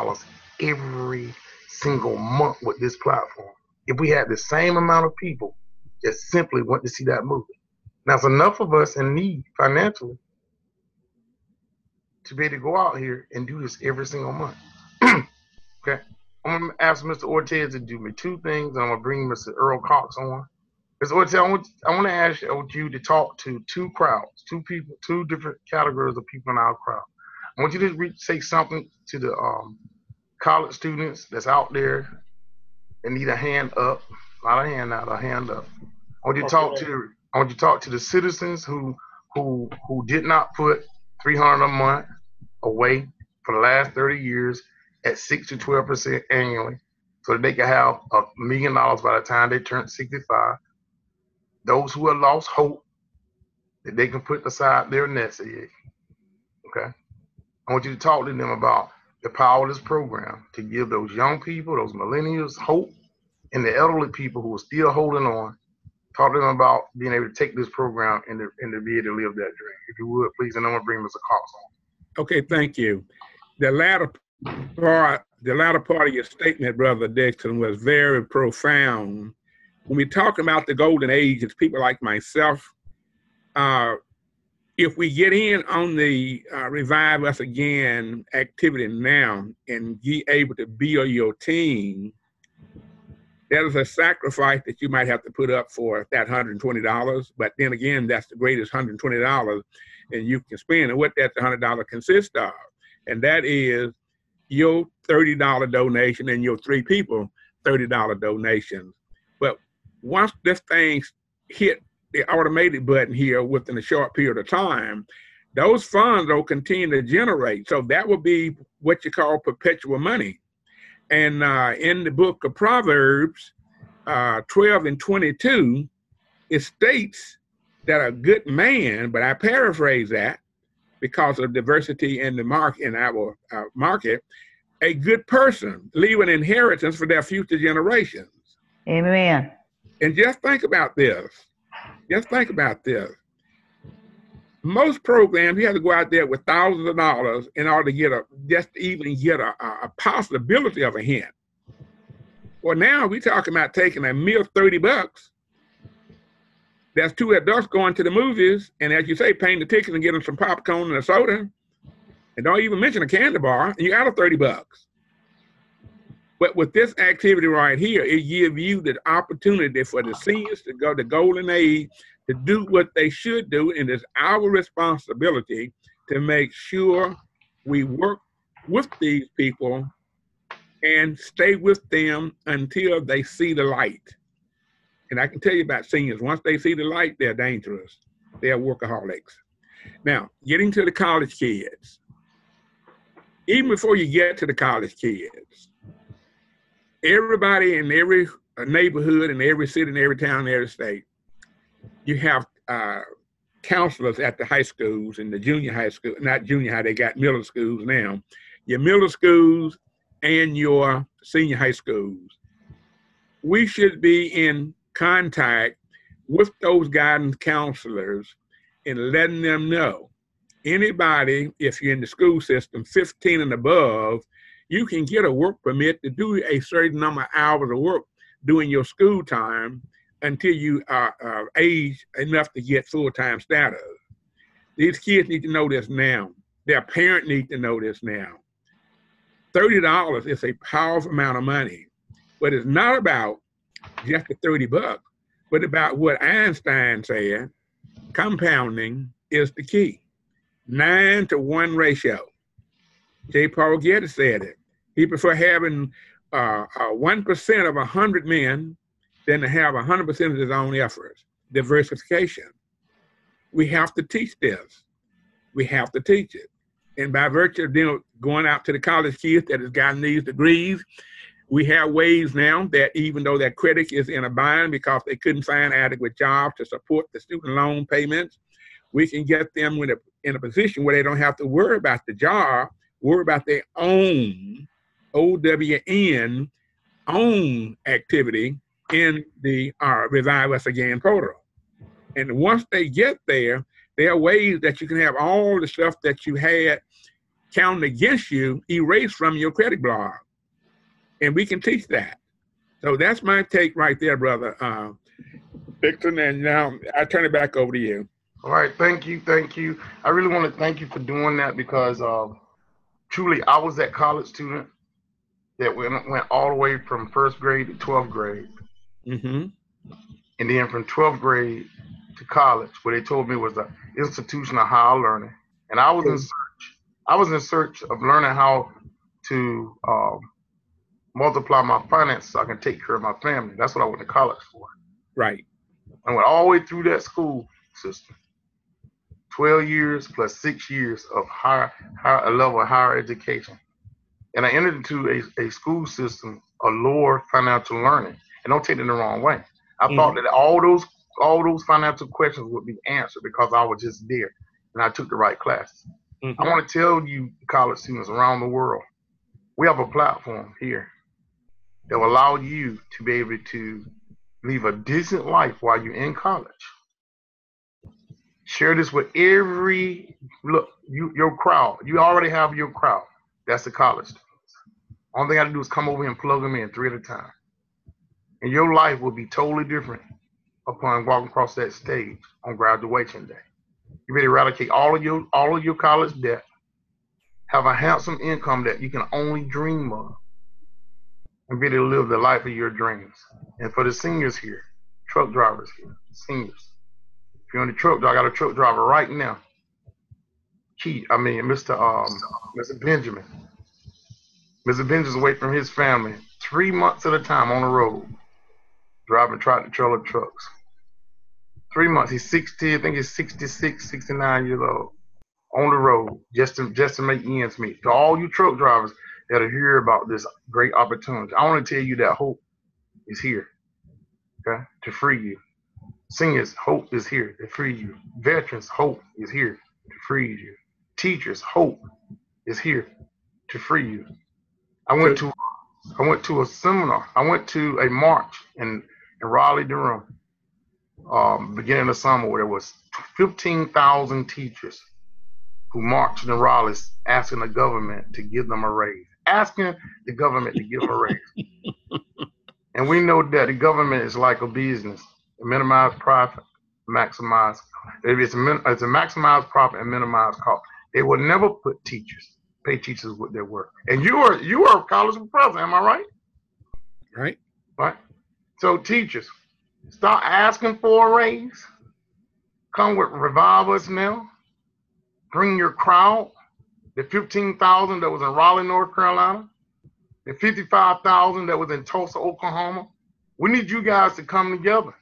every single month with this platform. If we had the same amount of people that simply went to see that movie. Now, it's enough of us in need financially to be able to go out here and do this every single month. Okay, I'm going to ask Mr. Ortez to do me two things, and I'm going to bring Mr. Earl Cox on. Mr. Ortez, I want to ask you to talk to two crowds, two people, two different categories of people in our crowd. I want you to say something to the college students that's out there that need a hand up, not a hand out, a hand up. I want you to talk to the citizens who did not put $300 a month away for the last 30 years at 6 to 12% annually, so that they can have $1 million by the time they turn 65. Those who have lost hope that they can put aside their nest egg. Okay, I want you to talk to them about the power of this program to give those young people, those millennials, hope, and the elderly people who are still holding on. Talk to them about being able to take this program and to be able to live that dream. If you would, please, and I'm going to bring Mr. Cox on. Okay, thank you. The latter part of your statement, Brother Dixon, was very profound. When we talk about the golden age, it's people like myself. If we get in on the Revive Us Again activity now and be able to build your team, that is a sacrifice that you might have to put up for that $120. But then again, that's the greatest $120 and you can spend. And what that $100 consists of, and that is your $30 donation and your 3 people $30 donations. But once this thing hit the automated button here within a short period of time, those funds will continue to generate. So that will be what you call perpetual money. And in the book of Proverbs 12 and 22, it states that a good man, but I paraphrase that because of diversity in the market, in our market, a good person leave an inheritance for their future generations. Amen. And just think about this. Just think about this. Most programs, you have to go out there with thousands of dollars in order to get a possibility of a hint. Well, now we're talking about taking a mere $30. That's 2 adults going to the movies, and as you say, paying the tickets and getting some popcorn and a soda, and don't even mention a candy bar, and you got a $30. But with this activity right here, it gives you the opportunity for the seniors to go to golden age to do what they should do, and it's our responsibility to make sure we work with these people and stay with them until they see the light. And I can tell you about seniors, once they see the light, they're dangerous. They're workaholics. Now, getting to the college kids. Even before you get to the college kids, everybody in every neighborhood, in every city, in every town, in every state, you have counselors at the high schools and the junior high school, not junior high, they got middle schools now. Your middle schools and your senior high schools. We should be in contact with those guidance counselors and letting them know, anybody, if you're in the school system, 15 and above, you can get a work permit to do a certain number of hours of work during your school time until you are age enough to get full-time status. These kids need to know this now. Their parent needs to know this now. $30 is a powerful amount of money, but it's not about just the 30 bucks, but about what Einstein said, compounding is the key. 9-to-1 ratio. J. Paul Getty said it. He preferred having 1% of 100 men than to have 100% of his own efforts. Diversification. We have to teach this. We have to teach it. And by virtue of them going out to the college kids that has gotten these degrees, we have ways now that even though their credit is in a bind because they couldn't find adequate jobs to support the student loan payments, we can get them in a position where they don't have to worry about the job, worry about their own OWN, own activity in the Revive Us Again program. And once they get there, there are ways that you can have all the stuff that you had counted against you erased from your credit log. And we can teach that. So that's my take right there, brother Victor. And now I turn it back over to you. All right, thank you. I really want to thank you for doing that because truly I was that college student that went all the way from first grade to 12th grade. Mm-hmm. And then from 12th grade to college, where they told me was the institution of higher learning. And I was in search of learning how to multiply my finances so I can take care of my family. That's what I went to college for. Right. I went all the way through that school system. 12 years plus 6 years of a level of higher education. And I entered into a school system of lower financial learning. And don't take it the wrong way. I thought that all those financial questions would be answered because I was just there and I took the right classes. I want to tell you, college students around the world, we have a platform here that will allow you to be able to live a decent life while you're in college. Share this with your crowd. You already have your crowd. That's the college students. Only thing I have to do is come over here and plug them in 3 at a time. And your life will be totally different upon walking across that stage on graduation day. You better eradicate all of your college debt, have a handsome income that you can only dream of, and be able to live the life of your dreams. And for the seniors here, truck drivers here, seniors, if you're on the truck, I got a truck driver right now. Mr. Benjamin. Mr. Benjamin's away from his family 3 months at a time on the road, driving tractor-trailer trucks. 3 months. He's 60, I think he's 66, 69 years old, on the road just to make ends meet. To all you truck drivers that are hear about this great opportunity, I want to tell you that hope is here, okay, to free you. Seniors, hope is here to free you. Veterans, hope is here to free you. Teachers, hope is here to free you. I went to a seminar. I went to a march in Raleigh, Durham, beginning of summer, where there was 15,000 teachers who marched in Raleigh asking the government to give them a raise. And we know that the government is like a business. Minimize profit, maximize. It's a maximize profit and minimize cost. They will never pay teachers what they're worth. And you are a college professor, am I right? Right. So teachers, stop asking for a raise. Come with Revive Us now. bring your crowd, the 15,000 that was in Raleigh, North Carolina, the 55,000 that was in Tulsa, Oklahoma. We need you guys to come together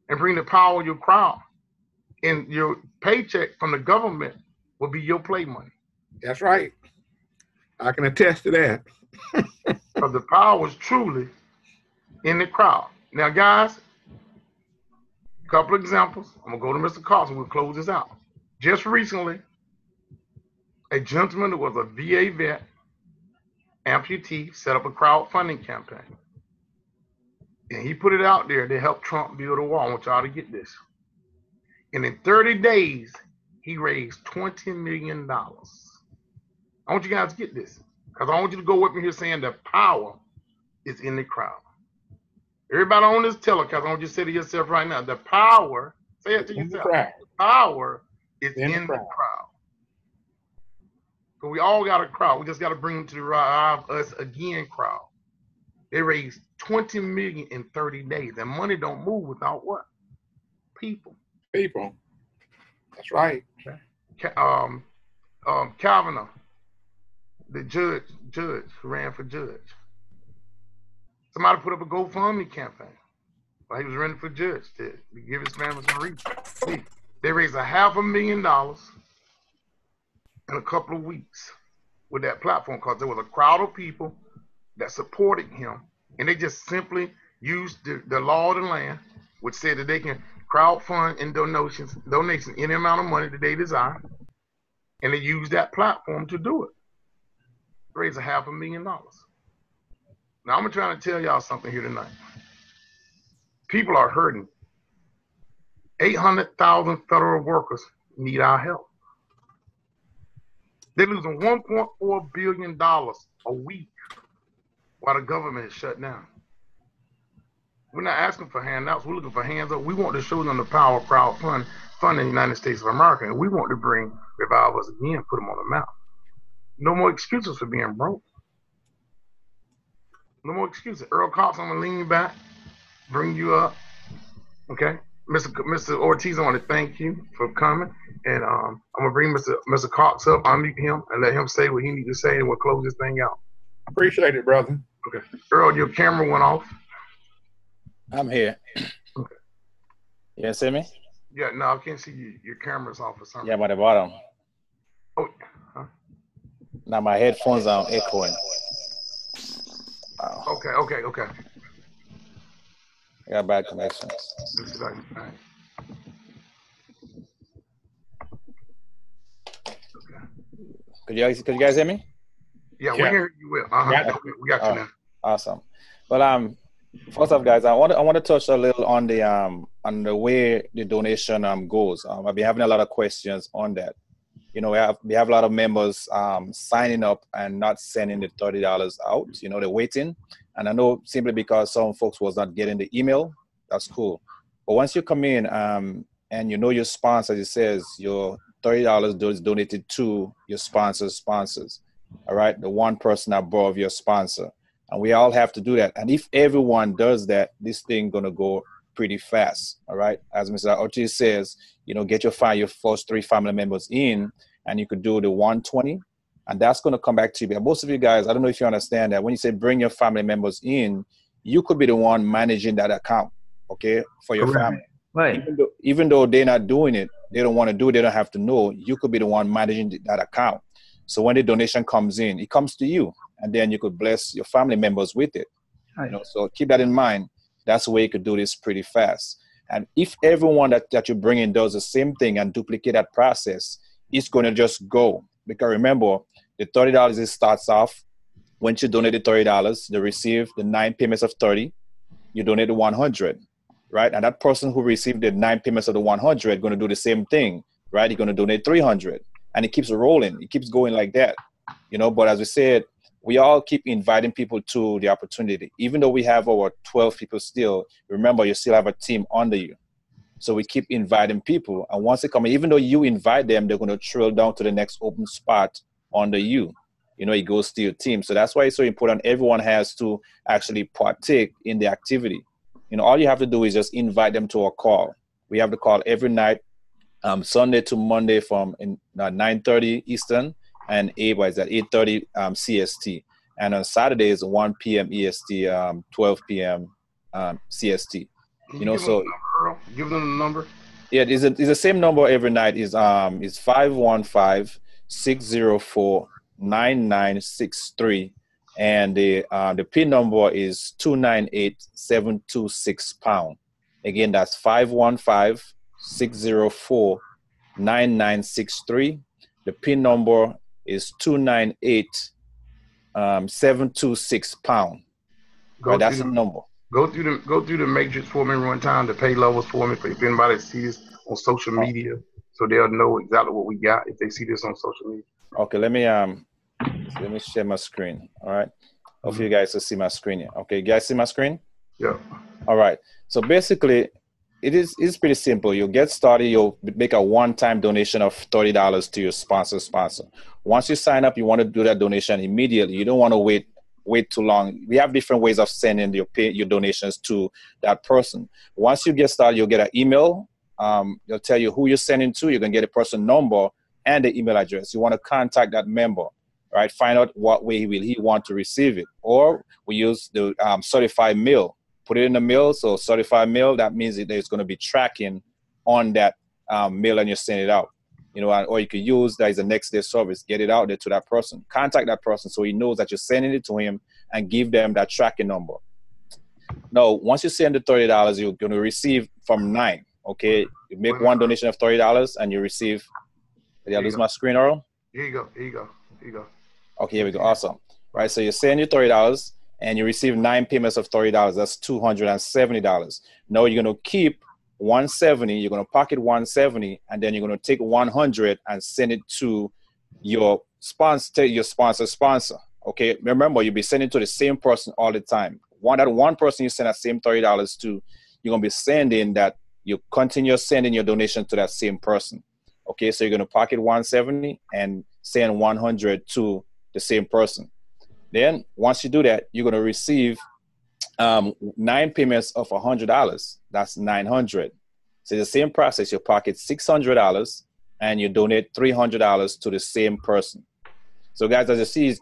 and bring the power of your crowd. And your paycheck from the government will be your play money. That's right. I can attest to that. Because the power is truly in the crowd. Now, guys, a couple of examples. I'm going to go to Mr. Carson. We'll close this out. Just recently, a gentleman that was a VA vet, amputee, set up a crowdfunding campaign. And he put it out there to help Trump build a wall. I want y'all to get this. And in 30 days, he raised $20 million. I want you guys to get this, because I want you to go with me here saying the power is in the crowd. Everybody on this telecast, I want you to say to yourself right now, the power, say it to yourself, the power is in the crowd. So we all got a crowd. We just got to bring them to the Revive Us Again crowd. They raised $20 million in 30 days. And money don't move without what? People. People. That's right. Kavanaugh, the judge who ran for judge. Somebody put up a GoFundMe campaign while he was running for judge to give his family some reason. They raised $500,000 in a couple of weeks with that platform because there was a crowd of people that supported him, and they just simply used the law of the land, which said that they can crowdfund and donations any amount of money that they desire, and they used that platform to do it. Raise $500,000. Now I'm trying to tell y'all something here tonight. People are hurting. 800,000 federal workers need our help. They're losing $1.4 billion a week while the government is shut down. We're not asking for handouts. We're looking for hands up. We want to show them the power of crowdfunding in the United States of America. And we want to bring Revive Us Again, put them on the map. No more excuses for being broke. No more excuses. Earl Cox, I'm going to lean you back, bring you up. Okay? Mr. Ortiz, I want to thank you for coming. And I'm going to bring Mr. Cox up, unmute him, and let him say what he needs to say, and we'll close this thing out. Appreciate it, brother. Okay. Earl, your camera went off. I'm here. Okay. You see me? Yeah, no, I can't see you. Your camera's off or something. Yeah, I'm at the bottom. Oh, huh? Now my headphones are echoing. Wow. Okay. I got bad connections. This is like, all right. Okay. Could you guys hear me? Yeah, we hear you well. Okay, we got you now. Awesome. Well, first off, guys, I want to touch a little on the way the donation goes. I've been having a lot of questions on that. You know, we have a lot of members signing up and not sending the $30 out. You know, they're waiting, and I know simply because some folks was not getting the email. That's cool. But once you come in and you know your sponsor, it says your $30 is donated to your sponsors. All right, the one person above your sponsor. And we all have to do that. And if everyone does that, this thing gonna go pretty fast. All right. As Mr. Ortiz says, you know, get your first 3 family members in, and you could do the 120, and that's gonna come back to you. But most of you guys, I don't know if you understand that when you say bring your family members in, you could be the one managing that account, okay, for your family. Right. Even though they're not doing it, they don't want to do it, they don't have to know. You could be the one managing that account. So when the donation comes in, it comes to you, and then you could bless your family members with it. Right. You know, so keep that in mind. That's the way you could do this pretty fast. And if everyone that you bring in does the same thing and duplicate that process, it's going to just go. Because remember, the $30, it starts off, once you donate the $30, they receive the 9 payments of 30, you donate the 100, right? And that person who received the 9 payments of the 100 going to do the same thing, right? You're going to donate 300. And it keeps rolling. It keeps going like that, you know. But as we said, we all keep inviting people to the opportunity. Even though we have over 12 people still, remember, you still have a team under you. So we keep inviting people. And once they come in, even though you invite them, they're going to trail down to the next open spot under you. You know, it goes to your team. So that's why it's so important. Everyone has to actually partake in the activity. You know, all you have to do is just invite them to a call. We have the call every night Sunday to Monday from 9:30 Eastern, and Ava is at 8:30 CST. And on Saturdays, 1 p.m. EST, 12 p.m. CST. You know, so give them the number. Yeah, it's the same number every night. Is 515-604-9963, and the PIN number is 298726#. Again, that's 515-604-9963. The PIN number is 298726#. Right, that's the number. Go through the matrix for me one time, the pay levels for me, if anybody sees this on social media, so they'll know exactly what we got if they see this on social media. Okay, let me share my screen. All right. Hopefully you guys will see my screen here. Okay, you guys see my screen? Yeah. All right. So basically, it's pretty simple. You'll get started. You'll make a one-time donation of $30 to your sponsor. Once you sign up, you want to do that donation immediately. You don't want to wait too long. We have different ways of sending your donations to that person. Once you get started, you'll get an email. They'll tell you who you're sending to. You're going to get a person number and the email address. You want to contact that member, right? Find out what way will he want to receive it. Or we use the certified mail. Put it in the mail. So certified mail, that means that there's going to be tracking on that mail and you send it out. You know, or you could use that as a next day service, get it out there to that person, contact that person so he knows that you're sending it to him, and give them that tracking number. Now, once you send the $30, you're going to receive from 9. Okay, you make one donation of $30 and you receive. Did I lose my screen, Earl? Here you go. Okay, here we go. Awesome. Right, so you send your $30 and you receive 9 payments of $30. That's $270. Now you're going to keep 170, you're going to pocket 170, and then you're going to take 100 and send it to your sponsor. Okay, remember, you'll be sending to the same person all the time. That one person you send that same $30 to, you're going to be sending that, you continue sending your donation to that same person. Okay, so you're going to pocket 170 and send 100 to the same person. Then once you do that, you're going to receive 9 payments of $100. That's 900. So the same process, you pocket $600 and you donate $300 to the same person. So guys, as you see, it's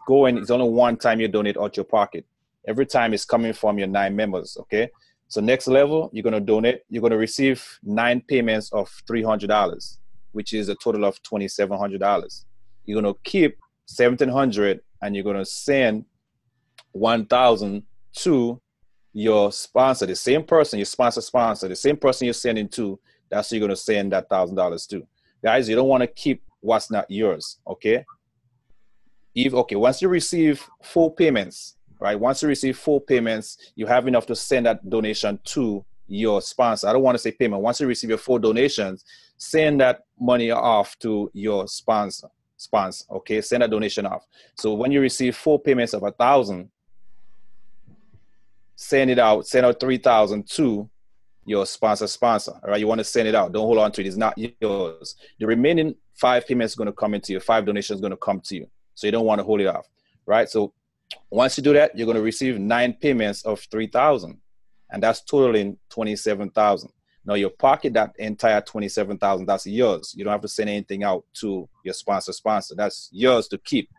only one time you donate out your pocket. Every time it's coming from your 9 members, okay? So next level, you're going to receive 9 payments of $300, which is a total of $2,700. You're going to keep $1,700 and you're going to send $1,000 to your sponsor, the same person, your sponsor, the same person you're sending to, that's who you're going to send that $1,000 to. Guys, you don't want to keep what's not yours, okay? Once you receive full payments, right? Once you receive full payments, you have enough to send that donation to your sponsor. I don't want to say payment. Once you receive your full donations, send that money off to your sponsor, okay? Send that donation off. So when you receive full payments of $1,000, send out 3,000 to your sponsor. All right, you want to send it out. Don't hold on to it. It's not yours. The remaining 5 payments are going to come into you. 5 donations are going to come to you. So you don't want to hold it off, right? So once you do that, you're going to receive 9 payments of 3,000, and that's totaling 27,000. Now you pocket that entire 27,000. That's yours. You don't have to send anything out to your sponsor. That's yours to keep.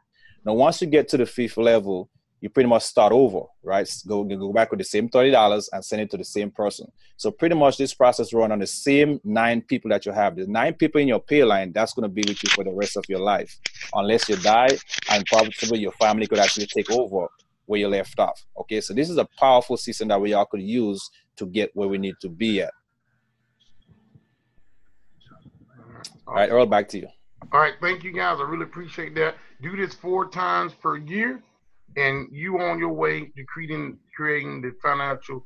Now, once you get to the 5th level, you pretty much start over, right? Go back with the same $30 and send it to the same person. So pretty much this process runs on the same 9 people that you have. The 9 people in your pay line, that's going to be with you for the rest of your life, unless you die, and probably your family could actually take over where you left off. Okay, so this is a powerful system that we all could use to get where we need to be at. All right, Earl, back to you. All right, thank you guys. I really appreciate that. Do this 4 times per year, and you on your way to creating the financial,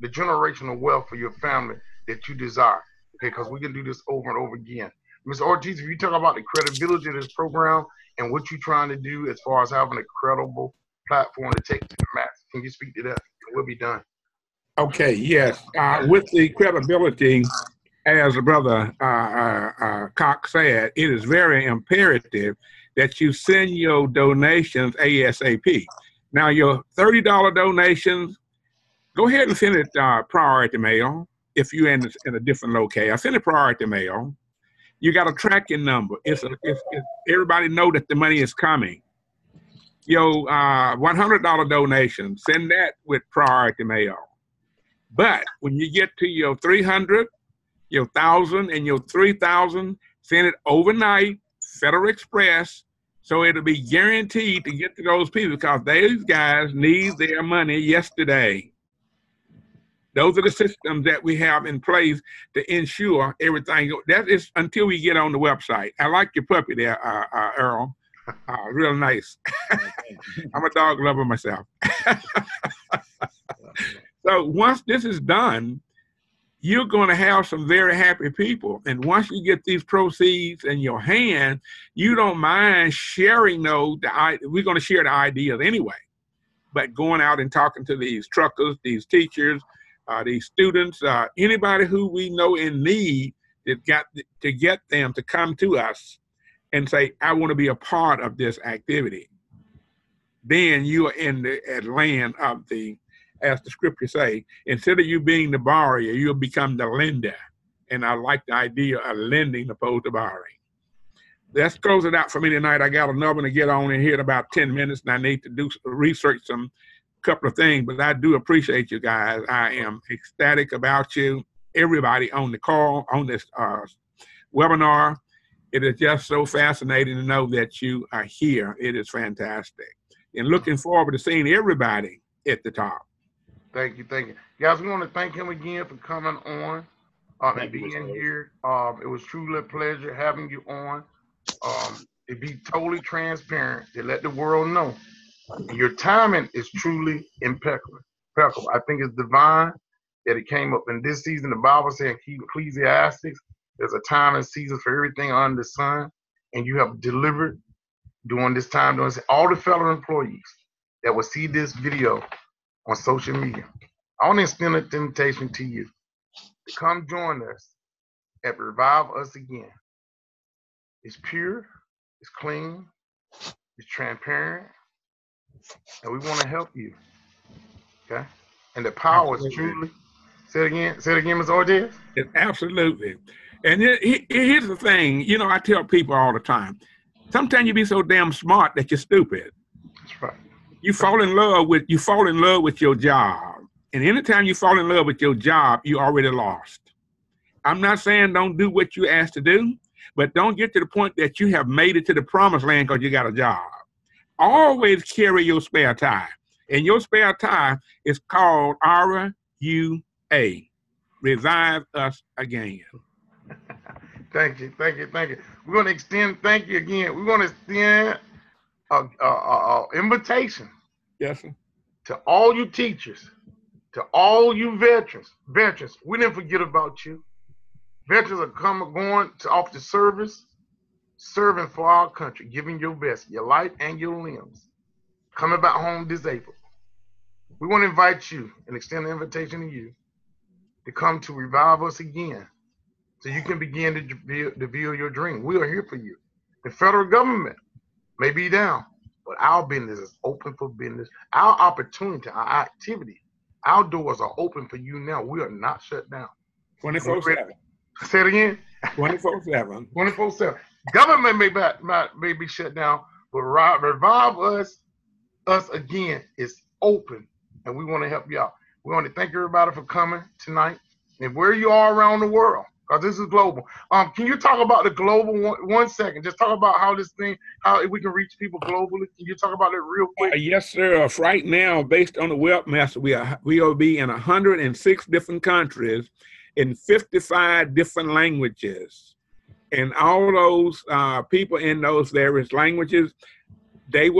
the generational wealth for your family that you desire. Okay, because we can do this over and over again. Mr. Ortiz, if you talk about the credibility of this program and what you're trying to do as far as having a credible platform to take to the max, can you speak to that? We'll be done. Okay, yes. With the credibility, as Brother Cox said, it is very imperative that you send your donations ASAP. Now, your $30 donations, go ahead and send it priority mail if you're in a different location. Send it priority mail. You got a tracking number. Everybody know that the money is coming. Your $100 donation, send that with priority mail. But when you get to your 300, your 1,000, and your 3,000, send it overnight, Federal Express, so it'll be guaranteed to get to those people because those guys need their money yesterday. Those are the systems that we have in place to ensure everything. That is until we get on the website. I like your puppy there, Earl. Real nice. I'm a dog lover myself. So once this is done, you're going to have some very happy people. And once you get these proceeds in your hand, you don't mind sharing those. We're going to share the ideas anyway. But going out and talking to these truckers, these teachers, these students, anybody who we know in need, that got to get them to come to us and say, I want to be a part of this activity. Then you are in the land of the, as the scripture say, instead of you being the borrower, you'll become the lender. And I like the idea of lending opposed to borrowing. Let's close it out for me tonight. I got another one to get on in here in about 10 minutes, and I need to do research some couple of things, but I do appreciate you guys. I am ecstatic about you, everybody on the call, on this webinar. It is just so fascinating to know that you are here. It is fantastic. And looking forward to seeing everybody at the top. Thank you, thank you. Guys, we want to thank him again for coming on and being here. It was truly a pleasure having you on. To be totally transparent, to let the world know. And your timing is truly impeccable. I think it's divine that it came up in this season. The Bible said, keep Ecclesiastes. There's a time and season for everything under the sun. And you have delivered during this time. All the fellow employees that will see this video on social media, I want to extend an invitation to you to come join us at Revive Us Again. It's pure, it's clean, it's transparent, and we want to help you. Okay? And the power is truly, say it again, Ms. Ortiz. Absolutely. And here's the thing, you know, I tell people all the time, sometimes you be so damn smart that you're stupid. That's right. You fall in love with your job. And anytime you fall in love with your job, you already lost. I'm not saying don't do what you asked to do, but don't get to the point that you have made it to the promised land because you got a job. Always carry your spare tire. And your spare tire is called RUA, Revive Us Again. Thank you. We're going to extend, thank you again. We're going to extend an invitation. Yes, sir. To all you teachers, to all you veterans, we didn't forget about you. Veterans are going off to service, serving for our country, giving your best, your life and your limbs, coming back home disabled. We want to invite you and extend an invitation to you to come to Revive Us Again so you can begin to build your dream. We are here for you. The federal government may be down, but our business is open for business. Our opportunity, our activity, our doors are open for you now. We are not shut down. 24/7. Say it again. 24/7. 24/7. Government may be shut down, but Revive Us Again is open, and we want to help you out. We want to thank everybody for coming tonight, and where you are around the world, because this is global. Can you talk about the global 1 second? Just talk about how we can reach people globally. Can you talk about it real quick? Yes, sir. Right now, based on the webmaster, we will be in 106 different countries in 55 different languages. And all those people in those various languages, they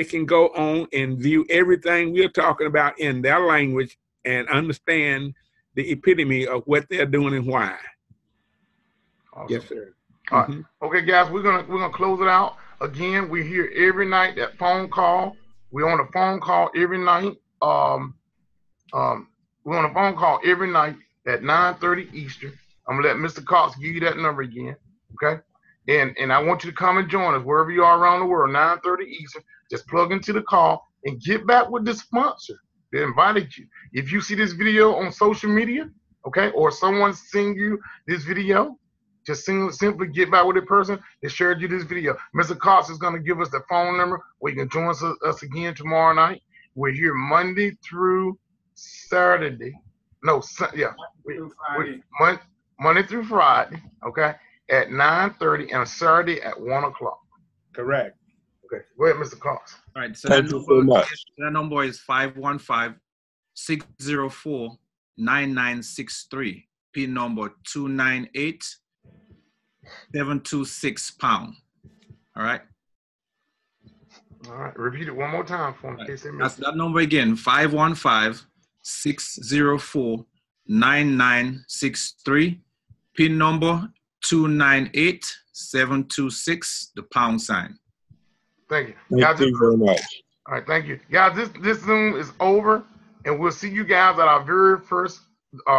can go on and view everything we're talking about in their language and understand the epitome of what they're doing and why. Awesome. Yes, sir. All right. Okay, guys, we're gonna close it out. Again, we're here every night. That phone call. We're on a phone call every night. We're on a phone call every night at 9:30 Eastern. I'm gonna let Mr. Cox give you that number again. Okay. And I want you to come and join us wherever you are around the world. 9:30 Eastern. Just plug into the call and get back with the sponsor. They invited you. If you see this video on social media, okay, or someone send you this video, Just simply get back with the person that shared you this video. Mr. Cox is going to give us the phone number where you can join us again tomorrow night. We're here Monday through Saturday. No, yeah. Monday through Friday, okay, at 9:30 and Saturday at 1 o'clock. Correct. Okay, go ahead, Mr. Cox. All right, so Thank you so much. that number is 515-604-9963. PIN number 298-726 pound. All right. All right, repeat it one more time for me. Right. That's that number again, 515-604-9963. PIN number 298-726, the pound sign. Thank you. Thank you very much. All right, thank you. Guys, this Zoom is over, and we'll see you guys at our very first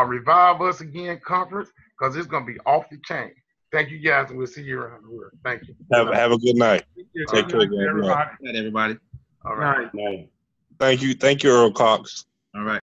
Revive Us Again conference, because it's going to be off the chain. Thank you, guys, and we'll see you around the world. Thank you. Have a good night. Take care, everybody. Good night, everybody. All right. Thank you, Earl Cox. All right.